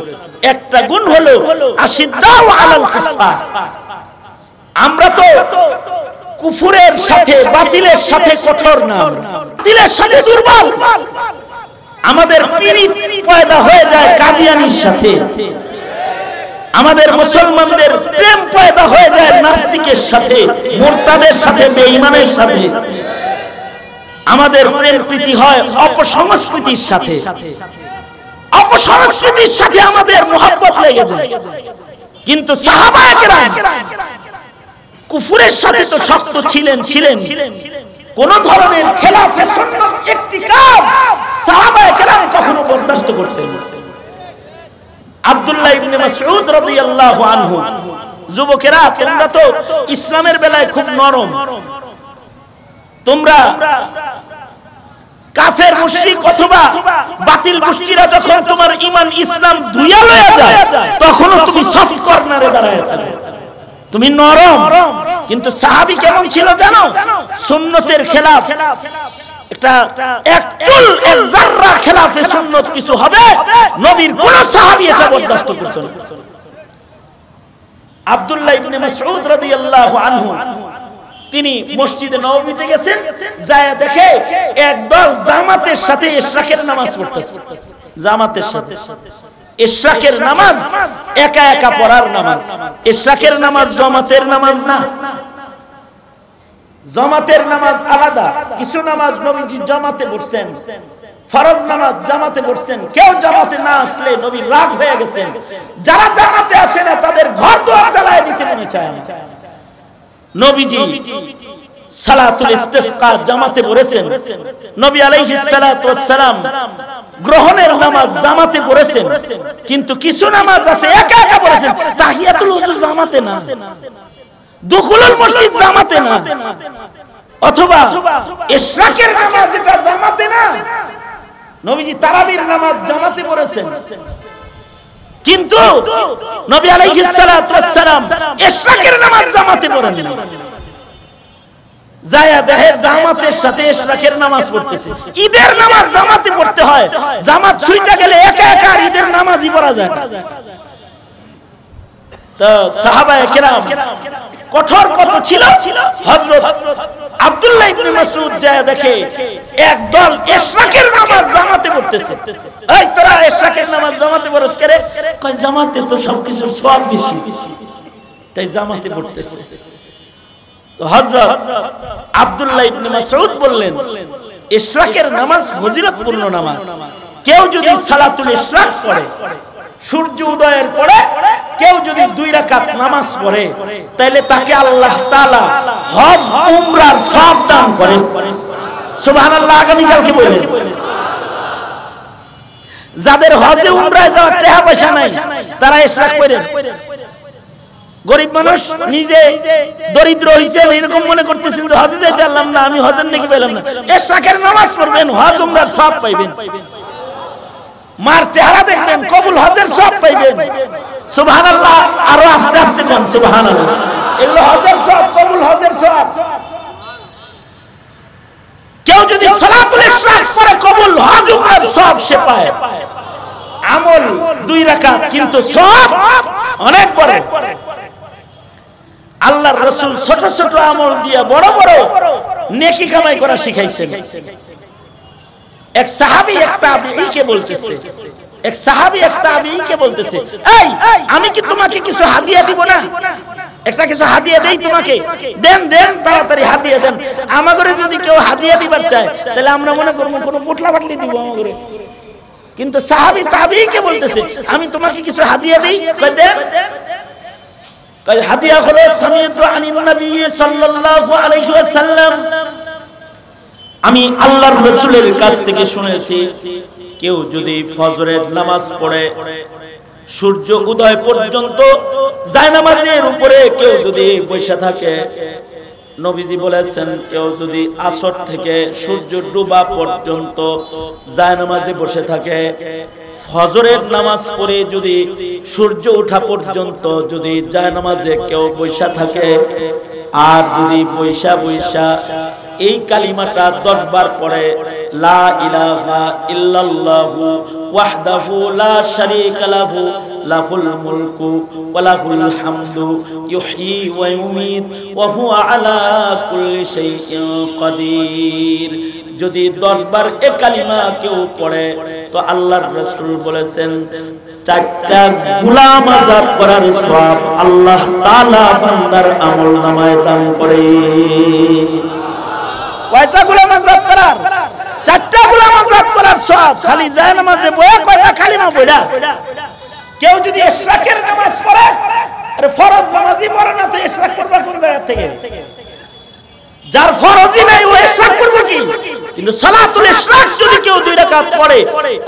একটা গুণ হলো আশিদ্দাউ আলাল কুফার। আমরা তো কুফরের সাথে, বাতিলের সাথে কঠোর না, বাতিলের সাথে দুর্বল। আমাদের পীড়িত পয়দা হয়ে যায় কাদিয়ানির সাথে, আমাদের মুসলমানদের প্রেম পয়দা হয়ে যায় নাস্তিকের সাথে, মুরতাদের সাথে, বেঈমানের সাথে। আমাদের প্রেম প্রীতি হয় অপসংস্কৃতির সাথে, অপসংস্কৃতির সাথে আমাদের মহব্বত লেগে যায়। কিন্তু সাহাবায়ে কেরাম কুফরের সাথে তো শক্ত ছিলেন, কোন ধরনের খেলাফে সুন্নাত একটি কাজ সাহাবায়ে কেরাম কখনো বরদাস্ত করতেন না। আব্দুল্লাহ ইবনে মাসউদ রাদিয়াল্লাহু আনহু, যুবকেরা তোমরা তো ইসলামের বেলায় খুব নরম, তোমরা কাফের মুশরিক অথবা বাতিল গোষ্ঠীরা যখন তোমার ঈমান ইসলাম ধুইয়া লয়ে যায় তখনও তুমি সফট কর্নারে দাঁড়ায় থাকো। তুমি নরম, কিন্তু সাহাবী কেমন ছিল জানো? সুন্নতের খেলাফ, একটা এক চুল এক যাররা খেলাফে সুন্নত কিছু হবে, নবীর কোন সাহাবী এটা বরদাস্ত করত না। আব্দুল্লাহ ইবনে মাসউদ রাদিয়াল্লাহু আনহু তিনি মসজিদে নববীতে গেছেন, যায় দেখে একদল জামাতের সাথে ইশরাকের নামাজ পড়তেছে। জামাতের সাথে ইশরাকের নামাজ একা একা পড়ার নামাজ। ইশরাকের নামাজ জামাতের নামাজ না, জামাতের নামাজ আলাদা। কিছু নামাজ নবীজি জামাতে পড়ছেন, ফরজ নামাজ জামাতে পড়ছেন। কেউ জামাতে না আসলে নবী রাগ হয়ে গেছেন, যারা জামাতে আসে না তাদের ঘর দুয়ার জ্বালায় দিতে মনে চায় না। নবীজি সালাতুল ইস্তিসকা জামাতে পড়েছেন, নবী আলাইহিস সালাতু ওয়াস সালাম গ্রহণের নামাজ জামাতে পড়েছেন, কিন্তু কিছু নামাজ আছে একা একা পড়েছেন। তাহিয়াতুল ওযু জামাতে না, দুখুলুল মসজিদ জামাতে না, অথবা ইশরাকের নামাজ এটা জামাতে না। নবীজি তারাবির নামাজ জামাতে পড়েছেন, কিন্তু নবী আলাইহিস সালাতু ওয়াস সালাম ইশরাকের নামাজ জামাতে পড়েন না। যায়া দেখে জামাতের সাথে ইশরাকের নামাজ পড়তেছে। ঈদের নামাজ জামাতে পড়তে হয়, জামাত ছুইটা গেলে একা একা ঈদের নামাজই পড়া যায়। তো সাহাবায়ে কেরাম কঠোর কত ছিল। হযরত আব্দুল্লাহ ইবনে মাসউদ যায় দেখে একদল ইশরাকের নামাজ জামাতে পড়তেছে। এই তোরা ইশরাকের নামাজ জামাতে পড়ছ কেরে? কয় জামাতে তো সবকিছুর সওয়াব বেশি, তাই জামাতে পড়তেছে। তো হযরত আব্দুল্লাহ ইবনে মাসউদ বললেন, ইশরাকের নামাজ ফজিলতপূর্ণ নামাজ। কেউ যদি সালাতুল ইশরাক পড়ে, সূর্য উদয়ের পরে কেউ যদি 2 রাকাত নামাজ পড়ে, তাহলে তাকে আল্লাহ তাআলা হজ উমরার সওয়াব দান করেন। সুবহানাল্লাহ। আগামী কালকে বলেন, যাদের হজে উমরায় যাওয়ার টাকা পয়সা নাই তারা ইশরাক পড়েন। গরিব মানুষ নিজে দরিদ্র হইছে এরকম মনে করতেছেন যে হজে যাইতে পারলাম না, আমি হজের নাকি পেলাম না, ইশরাকের নামাজ পড়বেন, হজ উমরার সওয়াব পাইবেন। মার চেহারা দেখবেন, কবুল হজের সওয়াব পাইবেন। সুবহানাল্লাহ। আরো আস্তে আস্তে বলেন সুবহানাল্লাহ। এগুলো হজের সওয়াব, কবুল হজের সওয়াব। কেউ যদি সালাতুল ইশরাক পড়ে কবুল হজ উমরার সওয়াব সে পায়। আমল 2 রাকাত, কিন্তু সওয়াব অনেক বড়। আল্লাহর রাসূল ছোট ছোট আমল দিয়া বড় বড় নেকি কামাই করা শিখাইছেন। এক সাহাবী এক তাবেঈকে বলতেছে, এক সাহাবী এক তাবেঈকে বলতেছে, এই আমি কি তোমাকে কিছু হাদিয়া দিব না? একটা কিছু হাদিয়া দেই তোমাকে, দেন দেন, তাড়াতাড়ি হাদিয়া দেন। আমাগরে যদি কেউ হাদিয়া দিবার চায় তাহলে আমরা মনে করব কোন পোটলা বাটলি দিব আমাগরে, কিন্তু সাহাবী তাবেঈকে বলতেছে আমি তোমাকে কিছু হাদিয়া দেই। কয় দেন। কয় হাদিয়া হলো সামিয়তু আনিন নবী সাল্লাল্লাহু আলাইহি ওয়াসাল্লাম, আমি আল্লাহর রাসূলের কাছ থেকে শুনেছি, কেউ যদি ফজরের নামাজ পড়ে সূর্য উদয় পর্যন্ত জায়নামাজের উপরে কেউ যদি বসে থাকে, নবীজি বলেছেন কেউ যদি আসর থেকে সূর্য ডুবা পর্যন্ত জায়নামাজে বসে থাকে, ফজরের নামাজ পড়ে যদি সূর্য ওঠা পর্যন্ত যদি জায়নামাজে কেউ বসে থাকে, আর যদি বৈশা বৈশা এই কালিমাটা 10 বার পড়ে, লা ইলাহা ইল্লাল্লাহু ওয়াহদাহু লা শারীকা লাহু লাহুল মুলকু ওয়া লাহুল হামদু ইউহয়ী ওয়া ইউমীত ওয়া হুয়া আলা কুল্লি শাইইন কাদির। যদি 10 বার এই কালিমা কেউ পড়ে তো আল্লাহর রাসূল বলেছেন 4টা গোলাম আযাদ করার সওয়াব আল্লাহ তাআলা বান্দার আমলনামায় দান করে। কয়টা গোলাম আযাদ করার? 4টা গোলাম আযাদ করার সওয়াব। খালি জায়নামাজে বসে কয়টা কালিমা পড়া। কেউ যদি ইশরাকের নামাজ পড়ে, আরে ফরজ নামাজই পড়ে না তো ইশরাক করবে কোন জায়গা থেকে? যার ফরজই নাই ও ইশরাক করবে কি? কিন্তু সালাতুল ইশরাক যদি কেউ 2 রাকাত পড়ে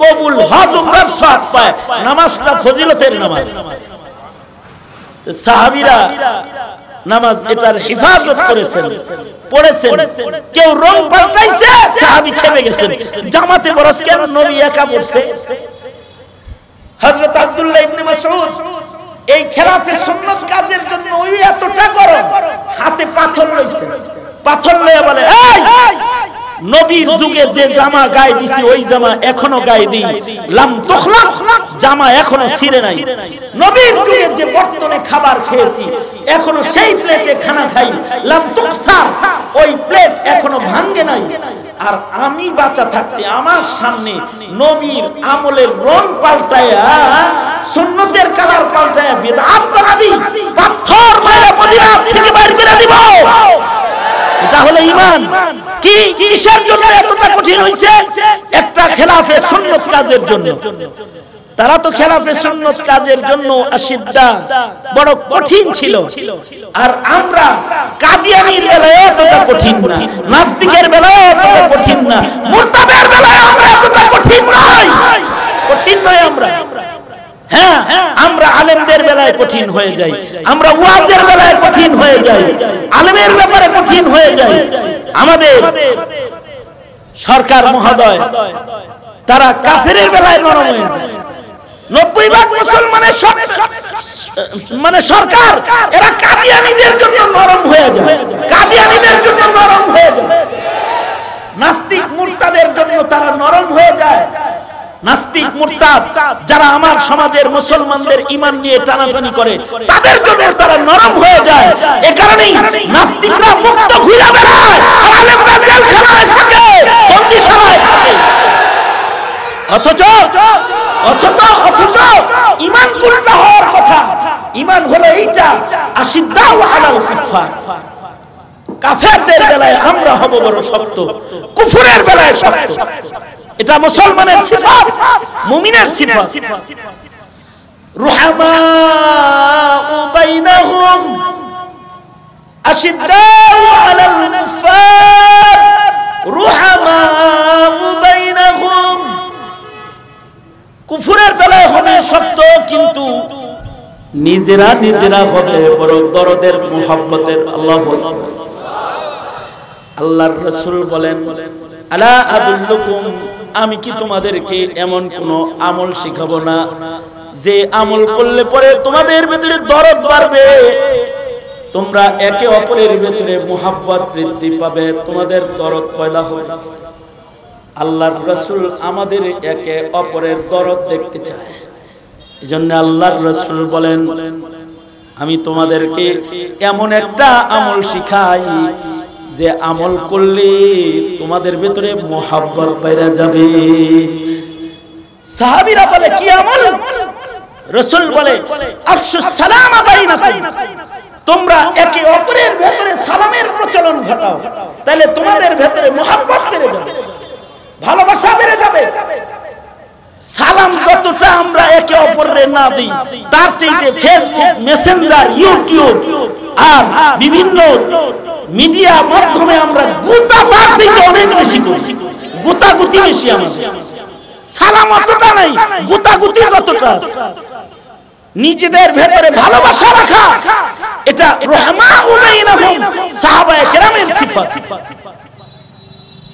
কবুল হজ উমরার সওয়াব পায়। নামাজটা ফজিলতের নামাজ। তো সাহাবীরা নামাজ এটার হেফাজত করেছেন, পড়েছেন। কেউ রং পাল্টাইছে, সাহাবী খেপে গেছেন, জামাতে বরস কেন নবী একা পড়ছে। হযরত আব্দুল্লাহ ইবনে মাসউদ এই খেলাফে সুন্নাত কাজের জন্য ওই এতটা পুরা গরম, হাতে পাথর লইছে, পাথর লয়ে বলে এই নবীর যুগে যে জামা গায়ে দিছি ওই জামা এখনো গায়ে দিই, লাম তুখলাক, জামা এখনো ছিঁড়ে নাই। নবীর যুগে যে বর্তনে খাবার খেয়েছি এখনো সেই প্লেটে খানা খাই, লাম তুকসার, ওই প্লেট এখনো ভাঙে নাই। আর আমি বাঁচা থাকতে আমার সামনে নবীর আমলের রং পাল্টায়া, সুন্নতের কালার পাল্টায়া বিদআত বানাবি, পাথর মেরে মদিনা থেকে বাইর করে দিব। এটা হলো ঈমান। কি কিসের জন্য এতটা কঠিন হইছে? একটা খেলাফে সুন্নত কাজের জন্য। তারা তো খেলাফে সুন্নত কাজের জন্য আশিদ্দা বড় কঠিন ছিল। আর আমরা কাদিয়ানীর বেলায় এতটা কঠিন না, নাস্তিকের বেলায় এতটা কঠিন না, মুরতাদের বেলায় আমরা এতটা কঠিন নই, কঠিন নই আমরা। হ্যাঁ, আমরা আলেমদের বেলায় কঠিন হয়ে যাই, আমরা ওয়াজের বেলায় কঠিন হয়ে যাই, আলেমের ব্যাপারে কঠিন হয়ে যাই। আমাদের সরকার মহোদয় তারা কাফেরের বেলায় নরম হয়ে যায়। 90% মুসলমানের মানে সরকার এরা কাদিয়ানীদের জন্য নরম হয়ে যায়, কাদিয়ানীদের জন্য নরম হয়ে যায়। নাস্তিক মুরতাদের জন্য তারা নরম হয়ে যায়। নাস্তিক মুরতাদ যারা আমার সমাজের মুসলমানদের ঈমান নিয়ে টানাটানি করে তাদের জন্য তারা নরম হয়ে যায়। এই কারণেই নাস্তিকরা মুক্ত ঘুরে বেড়ায়, আর আলেমরা জেলখানায় থাকে, বন্দিশালায় থাকে। অথচ ঈমান কোনটা হওয়ার কথা? ঈমান হলো এইটা, আশিদ্দাউ আলাল কুফার। কাফেরদের বেলায় আমরা হব বড় শক্ত, কুফরের বেলায় শক্ত। এটা মুসলমানের সিফাত, মুমিনের সিফাত। রুহামাউ বাইনাহুম আশিদ্দাউ আলাল কুফার, রুহামাউ বাইনাহুম। কুফরের বেলায় হবে শক্ত, কিন্তু নিজেরা নিজেরা হবে বড় দরদের মুহাব্বতের। আল্লাহর রাসূল বলেন, আলা আদুল্লুকুম, আমি কি তোমাদেরকে এমন কোন আমল শিখাবো না যে আমল করলে পরে তোমাদের ভিতরে দরদ বাড়বে, তোমরা একে অপরের ভিতরে মুহাব্বত বৃদ্ধি পাবে, তোমাদের দরদ পয়দা হবে। আল্লাহর রাসূল আমাদের একে অপরের দরদ দেখতে চায়। এজন্য আল্লাহর রাসূল বলেন, আমি তোমাদেরকে এমন একটা আমল শিখাই যে আমল করলে তোমাদের ভিতরে মুহাব্বত বাইরে যাবে। সাহাবীরা বলে, কি আমল? রাসূল বলে, আফশুস সালাম বাইনাকুম, তোমরা একে অপরের ভিতরে সালামের প্রচলন ঘটাও, তাহলে তোমাদের ভিতরে মুহাব্বত বেড়ে যাবে, ভালোবাসা বেড়ে যাবে। সালাম যতটা আমরা একে অপরের না দিই, তার চাইতে ফেসবুক, মেসেঞ্জার, ইউটিউব আর বিভিন্ন মিডিয়া মাধ্যমে আমরা গুতাবাজি অনেক বেশি করি, গুতাগুতি বেশি। আমাদের সালাম অতটা নাই, গুতাগুতি যতটা। নিজেদের ভেতরে ভালোবাসা রাখা, এটা রহমাউ বাইনাহুম সাহাবায়ে কেরামের সিফাত।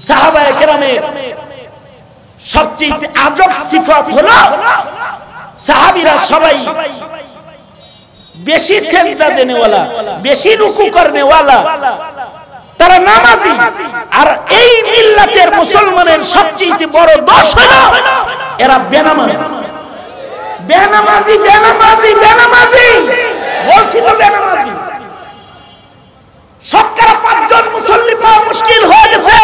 সাহাবায়ে কেরামের সবচেয়ে আজব সিফাত হলো সাহাবীরা সবাই বেশি সিজদা দেনেওয়ালা, বেশি রুকু করনেওয়ালা, তারা নামাজি। আর এই মিল্লাতের মুসলমানের সবচেয়ে বড় দোষ হলো এরা বেনামাজি, বেনামাজি, বেনামাজি, বেনামাজি, বলছি তো বেনামাজি। শতকরা 5 জন মুসল্লি পাওয়া মুশকিল হয়ে গেছে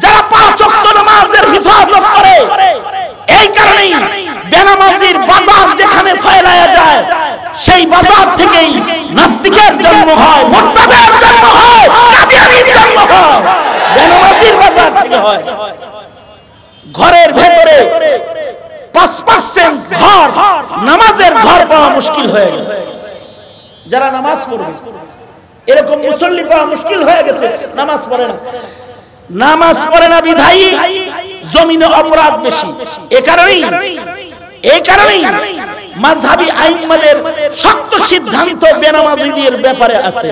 যারা 5 ওয়াক্ত নামাজের হিফাজত করে। এই কারণেই বেনামাজির বাজার যেখানে ফেলায়া যায়, সেই বাজার থেকেই নাস্তিকের জন্ম হয়, মুরতাদের জন্ম হয়, কাদিয়ানীর জন্ম হয়, বেনামাজির বাজার থেকে হয়। ঘরের ভেতরে 5% ঘর নামাজের ঘর পাওয়া মুশকিল হয়ে গেছে। যারা নামাজ পড়বে এরকম মুসল্লি পাওয়া মুশকিল হয়ে গেছে, নামাজ পড়ে না। নামাজ পড়ে না বিধায়ী জমিনে অপরাধ বেশি। এই কারণেই মাযহাবী আইম্মাদের শক্ত সিদ্ধান্ত বেনামাজিদের ব্যাপারে আছে।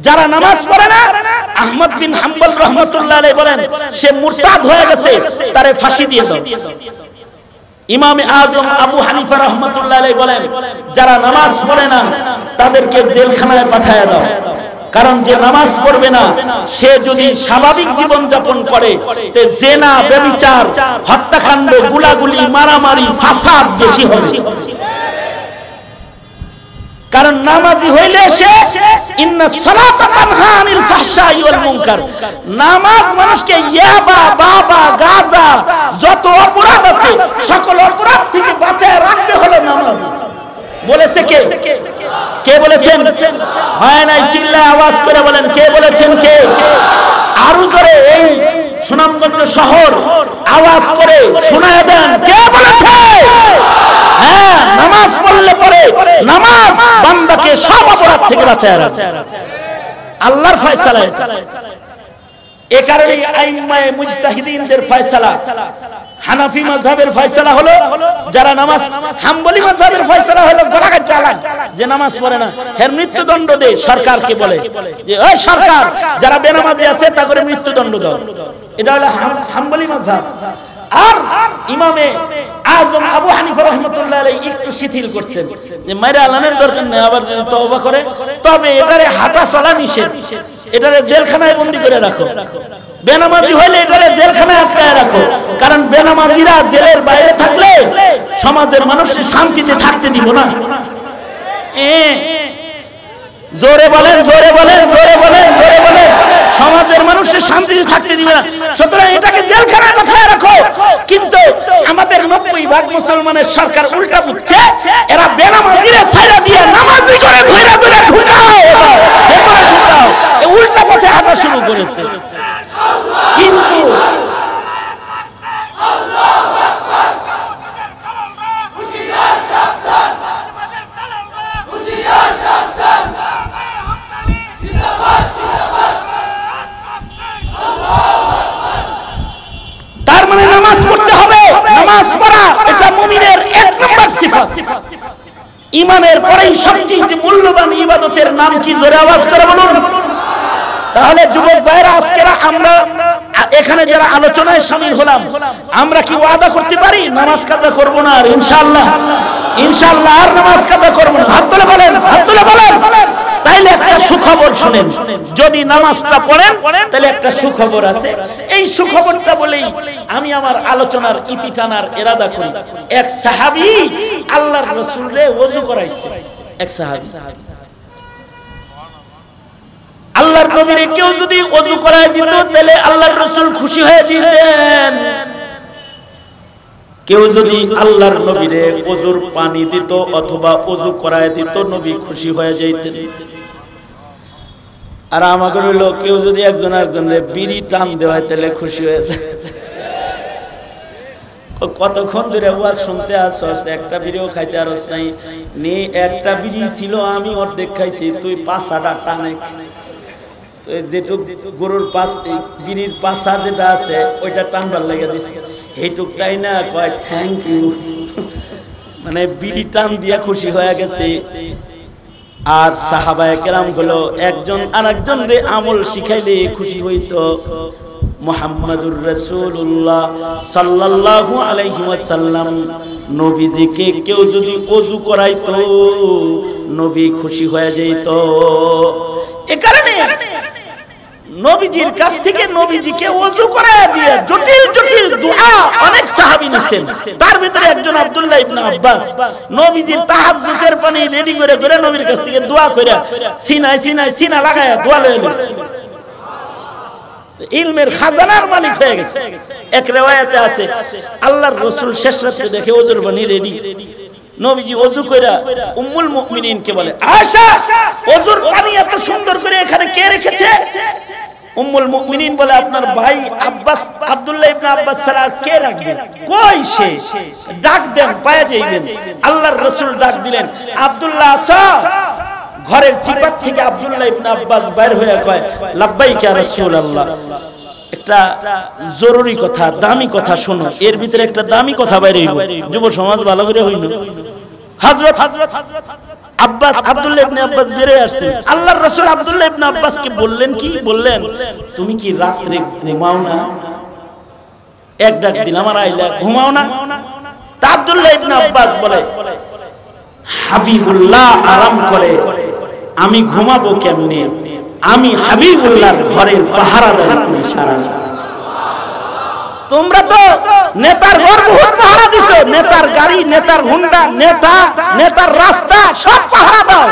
যারা নামাজ পড়ে না, আহমদ বিন হাম্বল রাহমাতুল্লাহ আলাইহি বলেন, সে মুরতাদ হয়ে গেছে, তারে ফাঁসি দিয়ে দাও। ইমামে আজম আবু হানিফা রাহমাতুল্লাহ আলাইহি বলেন, যারা নামাজ পড়ে না তাদেরকে জেলখানায় পাঠায় দাও। কারণ যে নামাজ পড়বে না সে যদি স্বাভাবিক জীবন যাপন করে তে জেনা, ব্যভিচার, হত্যাকাণ্ড, গুলাগুলি, মারামারি, ফাসাদ বেশি হবে। কারণ নামাজি হইলে সে ইন্না সালাতা তানহা আনিল ফাহশাই ওয়াল মুনকার, নামাজ মানুষকে ইয়াবা, বাবা, গাঁজা, যত অপরাধ আছে সকল অপরাধ থেকে বাঁচায় রাখতে হলো নামাজ। বলেছে কে? কে বলেছেন? হয় নাই, চিল্লায় আওয়াজ করে বলেন কে বলেছেন? কে? আরো করে এই সুনামগঞ্জ শহর আওয়াজ করে শোনায় দেন কে বলেছে? হ্যাঁ, নামাজ পড়লে পরে নামাজ বান্দাকে সব অপরাধ থেকে বাঁচায় রাখে, আল্লাহর ফয়সালা। এ কারণে আইম্মায়ে মুজতাহিদিনদের ফয়সালা, হানাফি মাযহাবের ফয়সালা হলো যারা নামাজ, হাম্বলি মাযহাবের ফয়সালা হলো গলাকাট চালাক যে নামাজ পড়ে না এর মৃত্যুদণ্ড দেয়। সরকারকে বলে যে ওই সরকার যারা বেনামাজি আছে তা করে মৃত্যুদণ্ড দাও। এটা হলো হাম্বলি মাযহাব। আর ইমামে আজম আবু হানিফা রাহমাতুল্লাহ আলাইহি একটু শিথিল করছেন যে মাইরা আলানের দরকার নেই, আবার যদি তওবা করে তবে এটারে হাঁটা চলা নিষেধ, এটারে জেলখানায় বন্দী করে রাখো। বেনামাজি হইলে এটারে জেলখানায় আটকায় রাখো, কারণ বেনামাজিরা জেলের বাইরে থাকলে সমাজের মানুষ শান্তিতে থাকতে দিব না। জোরে বলেন, জোরে বলেন, জোরে বলেন, জোরে বলেন, সমাজের মানুষের শান্তিতে থাকতে দিবে না। সুতরাং এটাকে জেলখানায় পাঠায় রাখো। কিন্তু আমাদের 90% মুসলমানের সরকার উল্টা বুঝছে, এরা বেনামাজিরে ছাইরা দিয়ে নামাজি করে ধরে ধরে ঢুকাও, ভেতরে ঢুকাও, এই উল্টা পথে হাঁটা শুরু করেছে। কিন্তু তার মানে নামাজ পড়তে হবে। নামাজ পড়া এটা মুমিনের এক নম্বর সিফাত। ঈমানের পরেই সবচেয়ে মূল্যবান ইবাদতের নাম কি? জোরে আওয়াজ করে বলুন। তাহলে যুবক ভাইরা, আজকেরা আমরা এখানে যারা আলোচনায় শামিল হলাম, আমরা কি ওয়াদা করতে পারি নামাজ কাজা করব না আর? ইনশাআল্লাহ, ইনশাআল্লাহ আর নামাজ কাজা করব না। হাত তুলে বলেন, হাত তুলে বলেন। তাইলে একটা সুখবর শুনেন, যদি নামাজটা পড়েন তাহলে একটা সুখবর আছে। এই সুখবরটা বলেই আমি আমার আলোচনার ইতি টানার ইরাদা করি। এক সাহাবী আল্লাহর রাসূলকে ওযু করাইছে। এক সাহাবী আল্লাহর নবীরে কেউ যদি ওযু করায় দিত তাহলে আল্লাহর রাসূল খুশি হয়ে যেতেন। কেউ যদি আল্লাহর নবীরে ওযুর পানি দিত অথবা ওযু করায় দিত, নবী খুশি হয়ে যেতেন। আর আমাকে হইলো কেউ যদি একজন একজনের বিড়ি টান দেওয়ায় তাহলে খুশি হয়ে যায়। কতক্ষণ ধরে ওয়াজ শুনতে আসছ, একটা বিড়িও খাইতে আরস নাই। নে একটা বিড়ি ছিল, আমি অর্ধেক খাইছি, তুই পাঁচাটা টানে। তো যেটুক গরুর পাশ, বিড়ির পাশা যেটা আছে ওইটা টানবার লেগে দিছে, এইটুকটাই না কয় থ্যাংক ইউ, মানে বিড়ি টান দিয়া খুশি হয়ে গেছে। আর সাহাবায়ে কেরাম গুলো একজন আরেকজন রে আমল শিখাইলে খুশি হইতো। মুহাম্মাদুর রাসূলুল্লাহ সাল্লাল্লাহু আলাইহি ওয়াসাল্লাম নবীজিকে কেউ যদি ওযু করাইতো নবী খুশি হয়ে যেত। এই কারণে নবীজির কাছ থেকে নবীজিকে ওযু করায় দিয়ে জটিল জটিল দোয়া অনেক সাহাবী নিছেন। তার ভিতরে একজন আব্দুল্লাহ ইবনে আব্বাস নবীজির তাহাজ্জুদের পানি রেডি করে করে নবীর কাছ থেকে দোয়া কইরা সিনায় সিনায় সিনা লাগায়া দোয়া লয়ে গেছে। ইলমের খাজানার মালিক হয়ে গেছে। এক riwayate আছে আল্লাহর রাসূল শেষ রাতে দেখে ওযুর পানি রেডি। নবীজি ওযু কইরা উম্মুল মুমিনিনকে বলে, আয়েশা ওযুর পানি এত সুন্দর করে এখানে কে রেখেছে? উম্মুল মুমিনিন বলে, আপনার ভাই আব্বাস, আব্দুল্লাহ ইবনে আব্বাস ছাড়া কে রাখবে? কই সে? ডাক দেন, পায়া যাইবেন। আল্লাহর রাসূল ডাক দিলেন, আব্দুল্লাহ আসো। ঘরের চিপাত থেকে আব্দুল্লাহ ইবনে আব্বাস বাইর হয়ে কয়, লাব্বাইক ইয়া রাসূলুল্লাহ। একটা জরুরি কথা, দামি কথা শোনো। এর ভিতরে একটা দামি কথা বাইরে হইব, যুব সমাজ ভালো করে হইল। হযরত আব্বাস, আব্দুল্লাহ ইবনে আব্বাস বেরিয়ে আসছেন। আল্লাহর রাসূল আব্দুল্লাহ ইবনে আব্বাসকে বললেন কি? বললেন, তুমি কি রাতে ঘুমাও না? এক ডাক দিলাম আর আইলা, ঘুমাও না? তা আব্দুল্লাহ ইবনে আব্বাস বলে হাবিবুল্লাহ আরাম করে, আমি ঘুমাবো কেমনে? আমি হাবিবুল্লাহর ঘরের পাহারাদার করি সারা রাত। তোমরা তো নেতার ঘর বহুত পাহারা দিছো, নেতার গাড়ি, নেতার হুন্ডা, নেতার রাস্তা সব পাহারা দাও।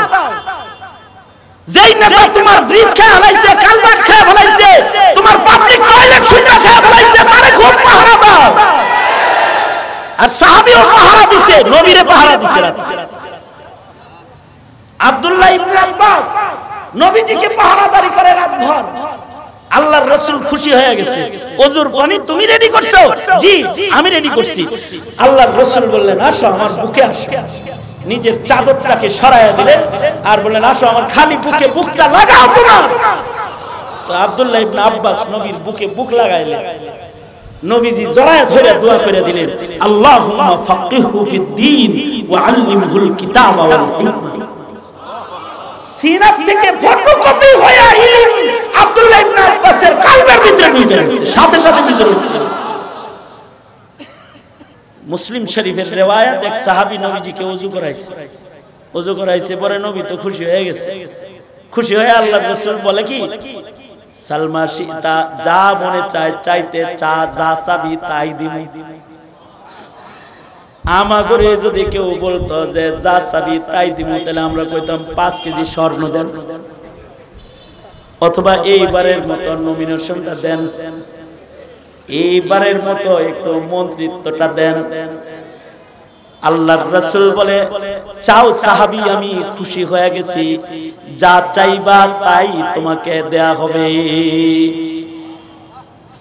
যেই নেতা তোমার ব্রিজ খেয়ে ফেলাইছে, কালভার্ট খেয়ে ফেলাইছে, তোমার পাবলিক টয়লেট সুবিধা খেয়ে ফেলাইছে, তারে খুব পাহারা দাও। আর সাহাবীও পাহারা দিছে, নবীরে পাহারা দিছে রাত। আব্দুল্লাহ ইবনে আব্বাস নবীজিকে পাহারাদারি করে রাতভর। আল্লাহর রাসূল খুশি হয়ে গেছে, ওযুর পানি তুমি রেডি করছো? জি আমি রেডি করছি। আল্লাহর রাসূল বললেন আসো আমার বুকে আসো। নিজের চাদরটাকে সরায়া দিলেন আর বললেন আসো আমার খালি বুকে বুকটা লাগাও তোমার। তো আব্দুল্লাহ ইবনে আব্বাস নবীর বুকে বুক লাগাইলেন। নবীজি জড়ায় ধরে দোয়া করে দিলেন আল্লাহুম্মা ফাক্কিহহু ফিদ-দীন ওয়া আল্লিমহুল কিতাবা ওয়াল হিকমা। সিনাত থেকে ফটোকপি হয়ে ইলম আব্দুল্লাহ ইবনে আব্বাসের কলবের ভিতরে ঢুকে গেছে, সাথে সাথে ভিতরে ঢুকে গেছে। মুসলিম শরীফের রিওয়ায়াত, এক সাহাবী নবীজিকে ওযু করাইছে পরে নবী তো খুশি হয়ে গেছে। খুশি হয়ে আল্লাহর রাসূল বলে কি সালমা শিতা, যা মনে চাইতে চা, যা চাবি তাই দিবি। আমাগরে যদি কেউ বলতো যে যা চাবি তাই দিব, তাহলে আমরা কইতাম 5 কেজি স্বর্ণ দেন, অথবা এইবারের মতো নমিনেশনটা দেন, এইবারের মতো একটু মন্ত্রিত্বটা দেন। আল্লাহর রাসূল বলে চাও সাহাবী, আমি খুশি হয়ে গেছি, যা চাইবা তাই তোমাকে দেয়া হবে।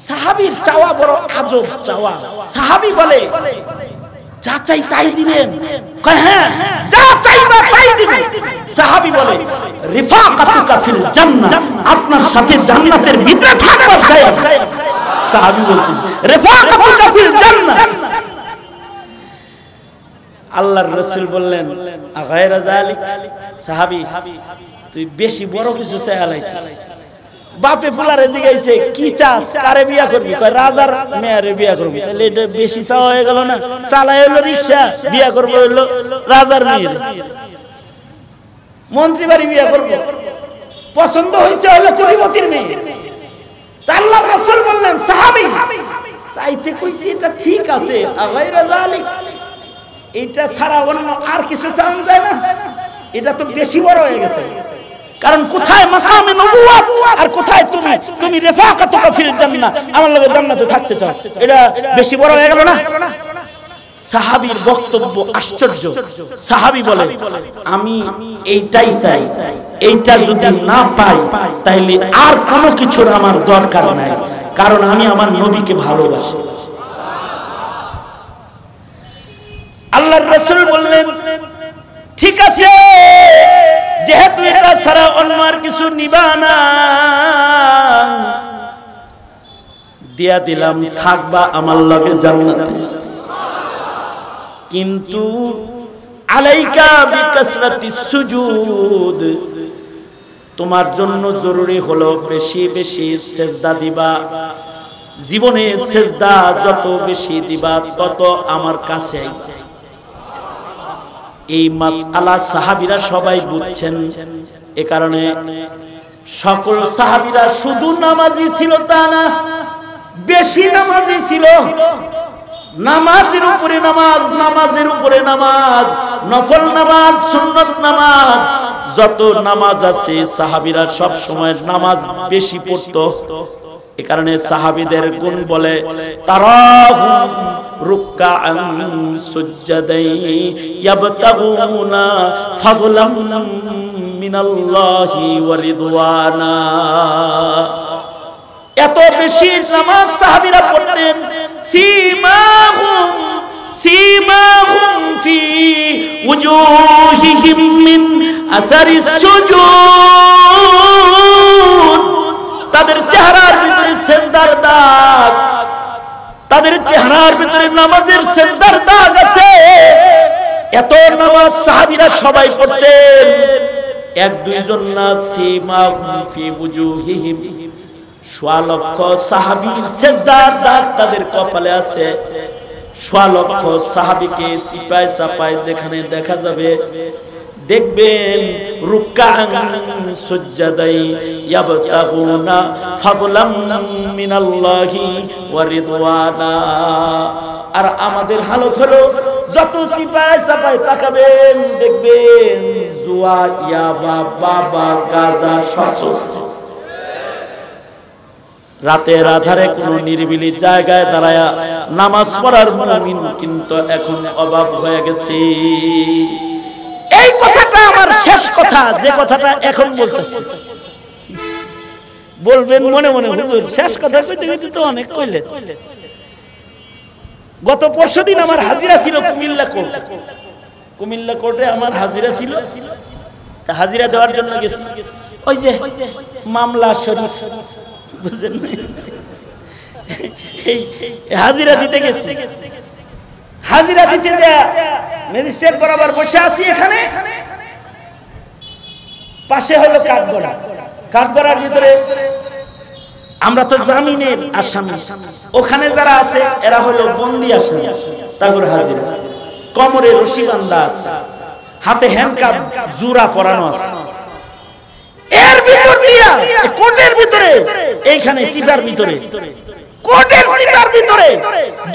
সাহাবীর চাওয়া বড় আজব চাওয়া। সাহাবী বলে যা চাই তাই দিবেন? কয় হ্যাঁ, যা চাইবা তাই দিবেন। সাহাবী বলে রিফাকাতুকা ফিল জান্নাহ, আপনার সাথে জান্নাতের ভিতরে থাকবার চাই। সাহাবী বলতেছে রিফাকাতুকা ফিল জান্নাহ। আল্লাহর রাসূল বললেন আগায়রা যালিক, সাহাবী তুই বেশি বড় কিছু চাইলাইছিস। বাপে ফুলারে জিগাইছে কি চাস, কারে বিয়া করবি? কয় রাজার মেয়ারে বিয়া করবি। তাহলে এটা বেশি চাওয়া হয়ে গেল না? চালাই হলো রিকশা, বিয়া করবো হলো রাজার মেয়ের। মন্ত্রী বাড়ি বিয়া করবো, পছন্দ হয়েছে হলো কুড়িমতির মেয়ে। আল্লাহর রাসূল বললেন সাহাবী চাইতে কইছি এটা ঠিক আছে, আগায়রা যালিক, এটা ছাড়া অন্য আর কিছু চাওয়া যায় না? এটা তো বেশি বড় হয়ে গেছে। কারণ কোথায় মাকামে নবুয়ত আর কোথায় তুমি রিফাকাতুকা ফিল জান্নাহ, আমার লগে জান্নাতে থাকতে চাও, এটা বেশি বড় হয়ে গেল না? সাহাবীর বক্তব্য আশ্চর্য। সাহাবী বলে আমি এইটাই চাই, এইটা যদি না পাই তাহলে আর কোনো কিছুর আমার দরকার নাই, কারণ আমি আমার নবীকে ভালোবাসি। আল্লাহর রাসূল বললেন ঠিক আছে, যেহেতু এটা ছাড়া অন্য আর কিছু নিবা না, দিয়া দিলাম, থাকবা আমার লগে জান্নাতে। কিন্তু আলাইকা বিকাসরাতিস সুজুদ, তোমার জন্য জরুরি হলো বেশি বেশি সিজদা দিবা। জীবনে সিজদা যত বেশি দিবা তত আমার কাছে আইছে। এই মাসআলা সাহাবীরা সবাই বুঝছেন, এ কারণে সকল সাহাবীরা শুধু নামাজি ছিল তা না, বেশি নামাজি ছিল। নামাজের উপরে নামাজ, নামাজের উপরে নামাজ, নফল নামাজ, সুন্নত নামাজ, যত নামাজ আছে সাহাবীরা সব সময় নামাজ বেশি পড়তো। এ কারণে সাহাবীদের গুণ বলে তারাহুম রুকআন সুজদাই ইয়াবতাগুনা ফাদলাম মিনাল্লাহি ওয়া রিদওয়ানা। এত বেশি নামাজ সাহাবীরা পড়তেন। সিমাহুম ফি উজুহিহিম মিন আসারিস সুজুদ, তাদের চেহারার ভিতরে সিজদার দাগ, তাদের চেহারার ভিতরে নামাজের সিজদার দাগ আছে। এত নামাজ সাহাবীরা সবাই পড়তেন, এক দুইজন না। সিমাহুম ফি উজুহিহিম, সোয়া লক্ষ সাহাবীর সিজদার দাগ তাদের কপালে আছে। সোয়া লক্ষ সাহাবীকে সিপাই সাপাই যেখানে দেখা যাবে দেখবেন রুকআন সুজদাই ইয়াবতাগুনা ফাদলাম মিনাল্লাহি ওয়া রিদওয়ানা। আর আমাদের হালত হলো যত সিপাই সাপাই তাকাবেন দেখবেন জুয়া, ইয়াবা, বাবা, গাঁজা সব চলছে। রাতের আধারে কোন নিরিবিলি জায়গায় দাঁড়ায়া নামাজ পড়ার মুমিন কিন্তু এখন অভাব হয়ে গেছে। এই কথাটা আমার শেষ কথা, যে কথাটা এখন বলতেছি। বলবেন মনে মনে, হুজুর শেষ কথা কইতে কইতে তো অনেক কইলেন। গত পরশুদিন আমার হাজিরা ছিল কুমিল্লা কোর্টে আমার হাজিরা ছিল। হাজিরা দেওয়ার জন্য গেছি, ওই যে মামলা শরীফ বুঝেন, এই হাজিরা দিতে গেছি। হাজিরা দিতে যা ম্যাজিস্ট্রেট বরাবর বসে আছি, এখানে পাশে হলো কাঠগড়া। কাঠগড়ার ভিতরে আমরা তো জামিনের আসামি, ওখানে যারা আছে এরা হলো বন্দি আসামি। তারপর হাজিরা, কোমরে রশি বাঁধা আছে, হাতে হ্যান্ডকাপ জুরা পরানো আছে। এর ভিতর দিয়া কোর্টের ভিতরে, এইখানে সিপার ভিতরে, কোর্টের সিপার ভিতরে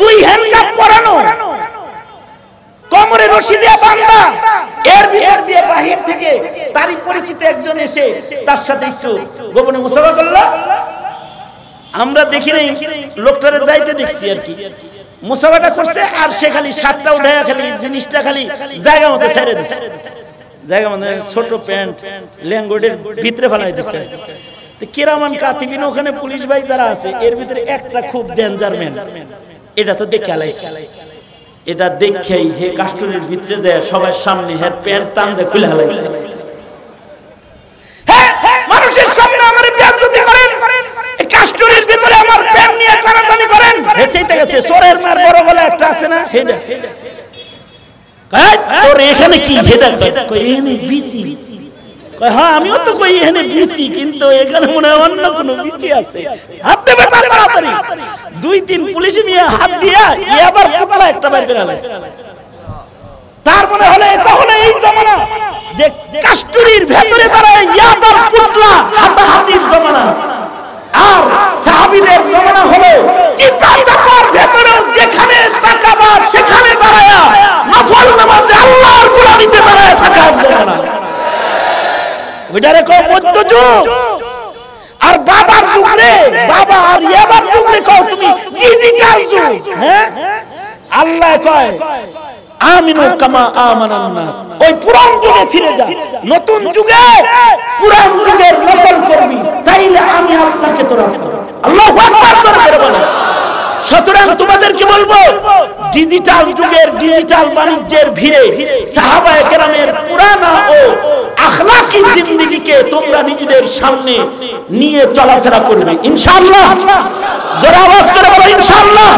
দুই হ্যান্ডকাপ পরানো, কোমরে রশি দিয়ে বাঁধা। এর ভিতর দিয়ে বাহির থেকে তারই পরিচিত একজন এসে তার সাথে একটু গোপনে মুসাফা করলো। আমরা দেখি নাই, লোকটারে যাইতে দেখছি আর কি, মুসাফাটা করছে। আর সে খালি শার্টটা উঠায় খালি জিনিসটা খালি জায়গা মতো ছেড়ে দিচ্ছে, জায়গা মানে ছোট প্যান্ট ল্যাঙ্গুয়েজের ভিতরে ফেলাই দিচ্ছে। কিরামান কাতিবিন ওখানে পুলিশ ভাই যারা আছে, এর ভিতরে একটা খুব ডেঞ্জার ম্যান, এটা তো দেখে আলাইছে। এটা দেখেই হে কাস্টডির ভিতরে যায় সবার সামনে হের প্যান্ট টান দিয়ে খুলে হালাইছে। মানুষের সামনে আমার বেয়াজ্জতি করেন, কাস্টডির ভিতরে আমার প্যান্ট নিয়ে টানাটানি করেন। হেচেইতে গেছে চোরের মার বড় গলা একটা আছে না, হেডা তোর এখানে কি হেডা কই এখানে বিসি কই, হ্যাঁ আমিও তো কই এখানে বিসি, কিন্তু এখানে মনে হয় অন্য কোনো বিসি আছে। হাত দেবে তাড়াতাড়ি, দুই তিন পুলিশ মিয়া হাত দিয়া আবার পুতলা একটা বের করে আলাইছে। তার মনে হলো এটা হলো এই জমানা যে কাস্টডির ভিতরে দাঁড়ায় ইয়াবার পুতলা হাতাহাতির জমানা। আর সাহাবীদের জমানা হলো চিপা চাপার ভিতরে যেখানে তাকাবা সেখানে দাঁড়ায়া নফল নামাজে আল্লাহর গোলামিতে দাঁড়ায় থাকার জমানা। ওইটারে কও মধ্যযুগ। আর বাবার যুগ রে, বাবা আর ইয়াবার যুগ রে কও তুমি ডিজিটাল যুগ। হ্যাঁ, আল্লাহ কয় আমিনু কামা আমানান নাস। ওই পুরান যুগে ফিরে যা, নতুন যুগে পুরান যুগের নকল করবি, তাইলে আমি আল্লাহকে তোরা আল্লাহু আকবার করে বলো। সুতরাং তোমাদেরকে বলবো, ডিজিটাল যুগের ডিজিটাল বাণিজ্যের ভিড়ে সাহাবায়ে কেরামের পুরানা ও আখলাকি জিন্দেগিকে তোমরা নিজেদের সামনে নিয়ে চলাফেরা করবে ইনশাআল্লাহ। জোরে আওয়াজ করে বলো ইনশাআল্লাহ।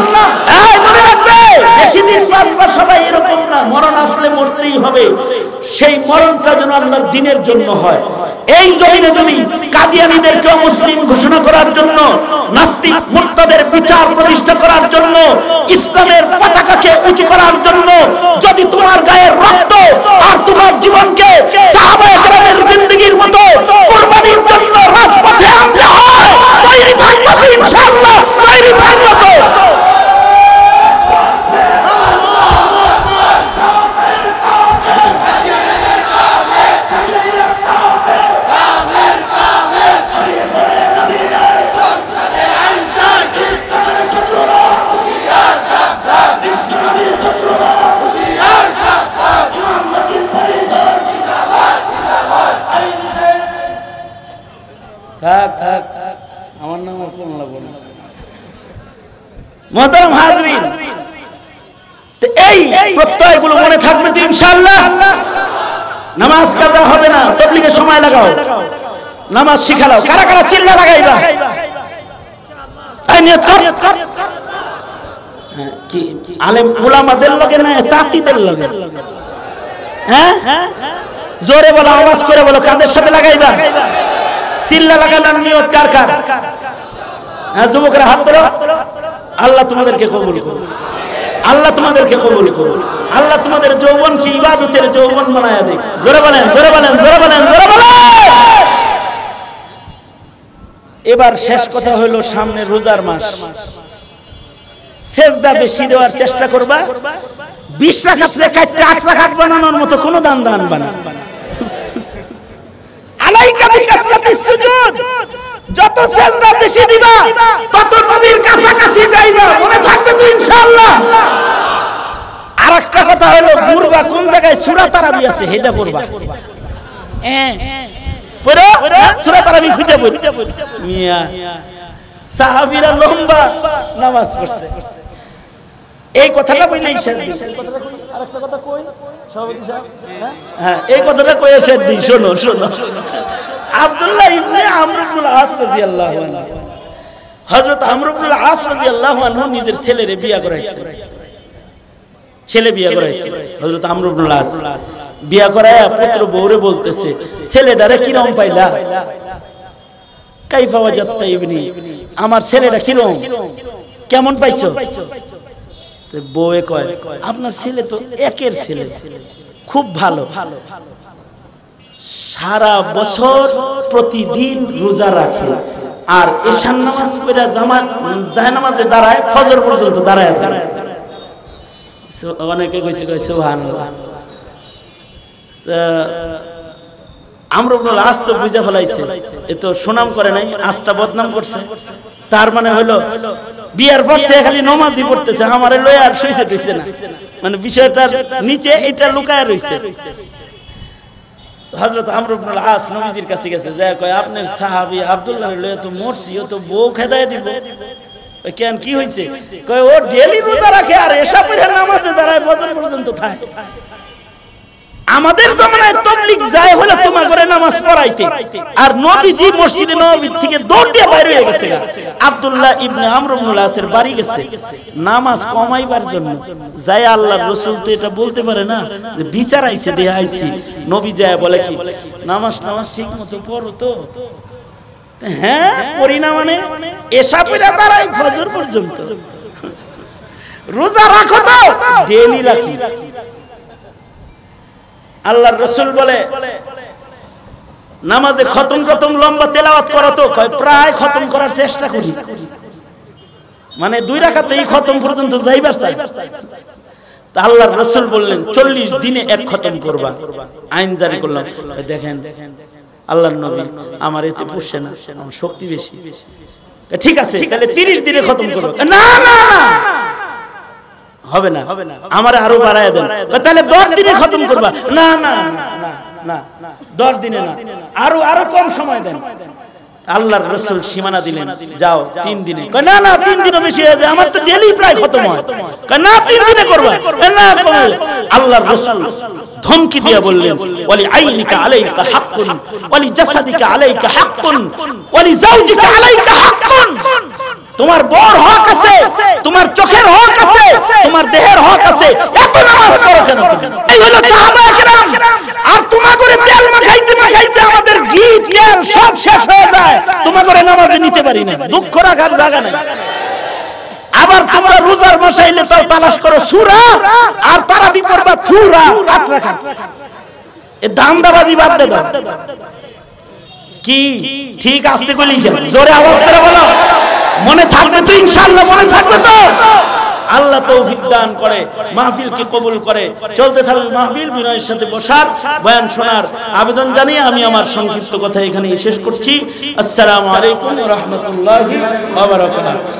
এই মনে রাখবে, বেশি দিন বাঁচবা সবাই এরকম না, মরণ আসলে মরতেই হবে। সেই মরণটা যেন আল্লাহর দ্বীনের জন্য হয়। এই জমিনে যদি কাদিয়ানীদেরকে মুসলিম ঘোষণা করার জন্য, নাস্তিক মুরতাদের বিচার প্রতিষ্ঠা করার জন্য, ইসলামের পতাকাকে উঁচু করার জন্য যদি তোমার গায়ের রক্ত আর তোমার জীবনকে সাহাবায়ে কেরামের জিন্দেগির মতো কুরবানির জন্য রাজপথে আনতে হয়, তৈরি থাকবো ইনশাআল্লাহ, তৈরি থাকবো তো। থাক থাক থাক, আমার নাম আর কোন লাগবে না। মুহতারাম হাজরিন, তো এই প্রত্যয়গুলো মনে থাকবে তো ইনশাআল্লাহ। নামাজ কাজা হবে না, তাবলীগে সময় লাগাও, নামাজ শিখালাও। কারা কারা চিল্লা লাগাইবা? এই নিয়ত কর। কি আলেম উলামাদের লগে না তাকিদের লগে? হ্যাঁ, জোরে বলো, আওয়াজ করে বলো, কাদের সাথে লাগাইবা? চিল্লা লাগানোর নিয়ত কার কার? হ্যাঁ, যুবকরা হাত তোলো। আল্লাহ তোমাদেরকে কবুল করুন। আল্লাহ তোমাদেরকে কবুল করুন। আল্লাহ তোমাদের যৌবনকে ইবাদতের যৌবন বানায়া দিক। জোরে বলেন, জোরে বলেন, জোরে বলেন, জোরে বলেন। এবার শেষ কথা হলো, সামনে রোজার মাস, সেজদা বেশি দেওয়ার চেষ্টা করবা। 20 রাকাত রেখে 8 রাকাত বানানোর মতো কোনো দান বানা। আলাইকা বিকাসরাতিস সুজুদ, যত সেজদা বেশি দিবা তত নবীর কাছাকাছি যাইবা, মনে থাকবে তো ইনশাআল্লাহ। আরেকটা কথা হলো, ঘুরবা কোন জায়গায় সূরা তারাবি আছে হেটা পড়বা। পড়ো সূরা তারাবি খুঁজে পড়ো। মিয়া সাহাবীরা লম্বা নামাজ পড়ছে, এই কথাটা বললেই শেষ দিই। আরেকটা কথা কই সভাপতি সাহেব, হ্যাঁ এই কথাটা কই শেষ দিই। শোনো শোনো, আব্দুল্লাহ ইবনে আমর ইবনুল আস রাদিয়াল্লাহু আনহু, হযরত আমর ইবনুল আস রাদিয়াল্লাহু আনহু নিজের ছেলেরে বিয়ে করাইছে। ছেলে বিয়ে করাইছে হযরত আমর ইবনুল আস। বিয়ে করায়া পুত্র বউরে বলতেছে, ছেলেটারে কিরম পাইলা? কাইফা ওয়াজাদতা ইবনি, আমার ছেলেটা কিরম, কেমন পাইছো? তো বউয়ে কয়, আপনার ছেলে তো একের ছেলে, খুব ভালো, সারা বছর প্রতিদিন রোজা রাখে, আর ঈশান নামাজ পড়া জায়নামাজে দাঁড়ায়, ফজর পর্যন্ত দাঁড়ায় থাকে। অনেকে কইছে কয় সুবহানাল্লাহ। আমর ইবনুল আস তো বুঝে ফেলাইছে, এ তো সুনাম করে নাই, আস্থা বদনাম করছে। তার মানে হলো বিয়ার পর থেকে খালি নামাজই পড়তেছে, আমারে লয়ে আর শুইছে দিছে না, মানে বিষয়টার নিচে এটা লুকায় রইছে। হযরত আমর ইবনুল আস নবীজির কাছে গেছে, যায় কয়, আপনার সাহাবী আব্দুল্লাহ লয়ে তো মরছি, ও তো বউ খেদায় দিব। কেন কি হইছে? কয় ও ডেইলি রোজা রাখে আর এশা পড়ে নামাজে দাঁড়ায় ফজর পর্যন্ত থাকে। আমাদের জামানায় তাবলীগ যায় হলো তোমার ঘরে নামাজ পড়াইতে, আর নবীজি মসজিদে নববী থেকে দৌড় দিয়ে বাইরে হয়ে গেছে। আব্দুল্লাহ ইবনে আমর ইবনুল আসের বাড়ি গেছে নামাজ কমাইবার জন্য। যায় আল্লাহর রাসূল তো এটা বলতে পারে না যে বিচার আইছে দিয়ে আইছি। নবী যায় বলে কি, নামাজ ঠিকমতো পড়ো তো? হ্যাঁ পড়ি না, মানে এশা পড়ে দাঁড়াই ফজর পর্যন্ত। রোজা রাখো তো? ডেইলি রাখি। আল্লাহর রাসূল বলে, নামাজে খতম লম্বা তেলাওয়াত করো তো? কয় প্রায় খতম করার চেষ্টা করি, মানে 2 রাকাতেই খতম পর্যন্ত যাইবার চাই। তা আল্লাহর রাসূল বললেন 40 দিনে 1 খতম করবা, আইন জারি করলাম। দেখেন আল্লাহর নবী, আমার এতে পুষে না, আমার শক্তি বেশি। ঠিক আছে তাহলে 30 দিনে খতম করব। না না হবে না, আমারে আরো বাড়ায় দেন। তাহলে 10 দিনে খতম করবা। না না না 10 দিনে না, আরো কম সময় দেন। আল্লাহর রাসূল সীমানা দিলেন, যাও 3 দিনে। কয় না না 3 দিনও বেশি হয়ে যায়, আমার তো ডেইলি প্রায় খতম হয়। কয় না 3 দিনে করবা। না আল্লাহর রাসূল ধমকি দিয়ে বললেন, ওয়ালি আইনিকা আলাইকা হাক্কুন ওয়ালি জাসাদিকা আলাইকা হাক্কুন ওয়ালি যাওজিকা আলাইকা হাক্কুন। তোমার বউর হক আছে, তোমার চোখের হক আছে, তোমার দেহের হক আছে, এত নামাজ পড়ো কেন? এই হলো সাহাবায়ে কেরাম। আর তোমার করে তেল মাখাইতে আমাদের ঘি তেল সব শেষ হয়ে যায়, তোমার করে নামাজে নিতে পারি না, দুঃখ রাখার জায়গা নাই। আবার তোমরা রোজার মাসাইলে তাও তালাশ করো সূরা, আর তারাবি পড়বা থুরা 8 রাকাত। এ দান্দাবাজি বাদ দে দাও। কি ঠিক আসতে কইলি, জোরে আওয়াজ করে বলো। মনে থাকবে তো ইনশাআল্লাহ? মনে থাকবে তো? আল্লাহ তৌফিক দান করে, মাহফিলকে কবুল করে। চলতে থাকুক মাহফিল, বিনয়ের সাথে বসার, বয়ান শোনার আবেদন জানিয়ে আমি আমার সংক্ষিপ্ত কথা এখানেই শেষ করছি। আসসালামু আলাইকুম ওয়া রাহমাতুল্লাহি ওয়া বারাকাতুহু।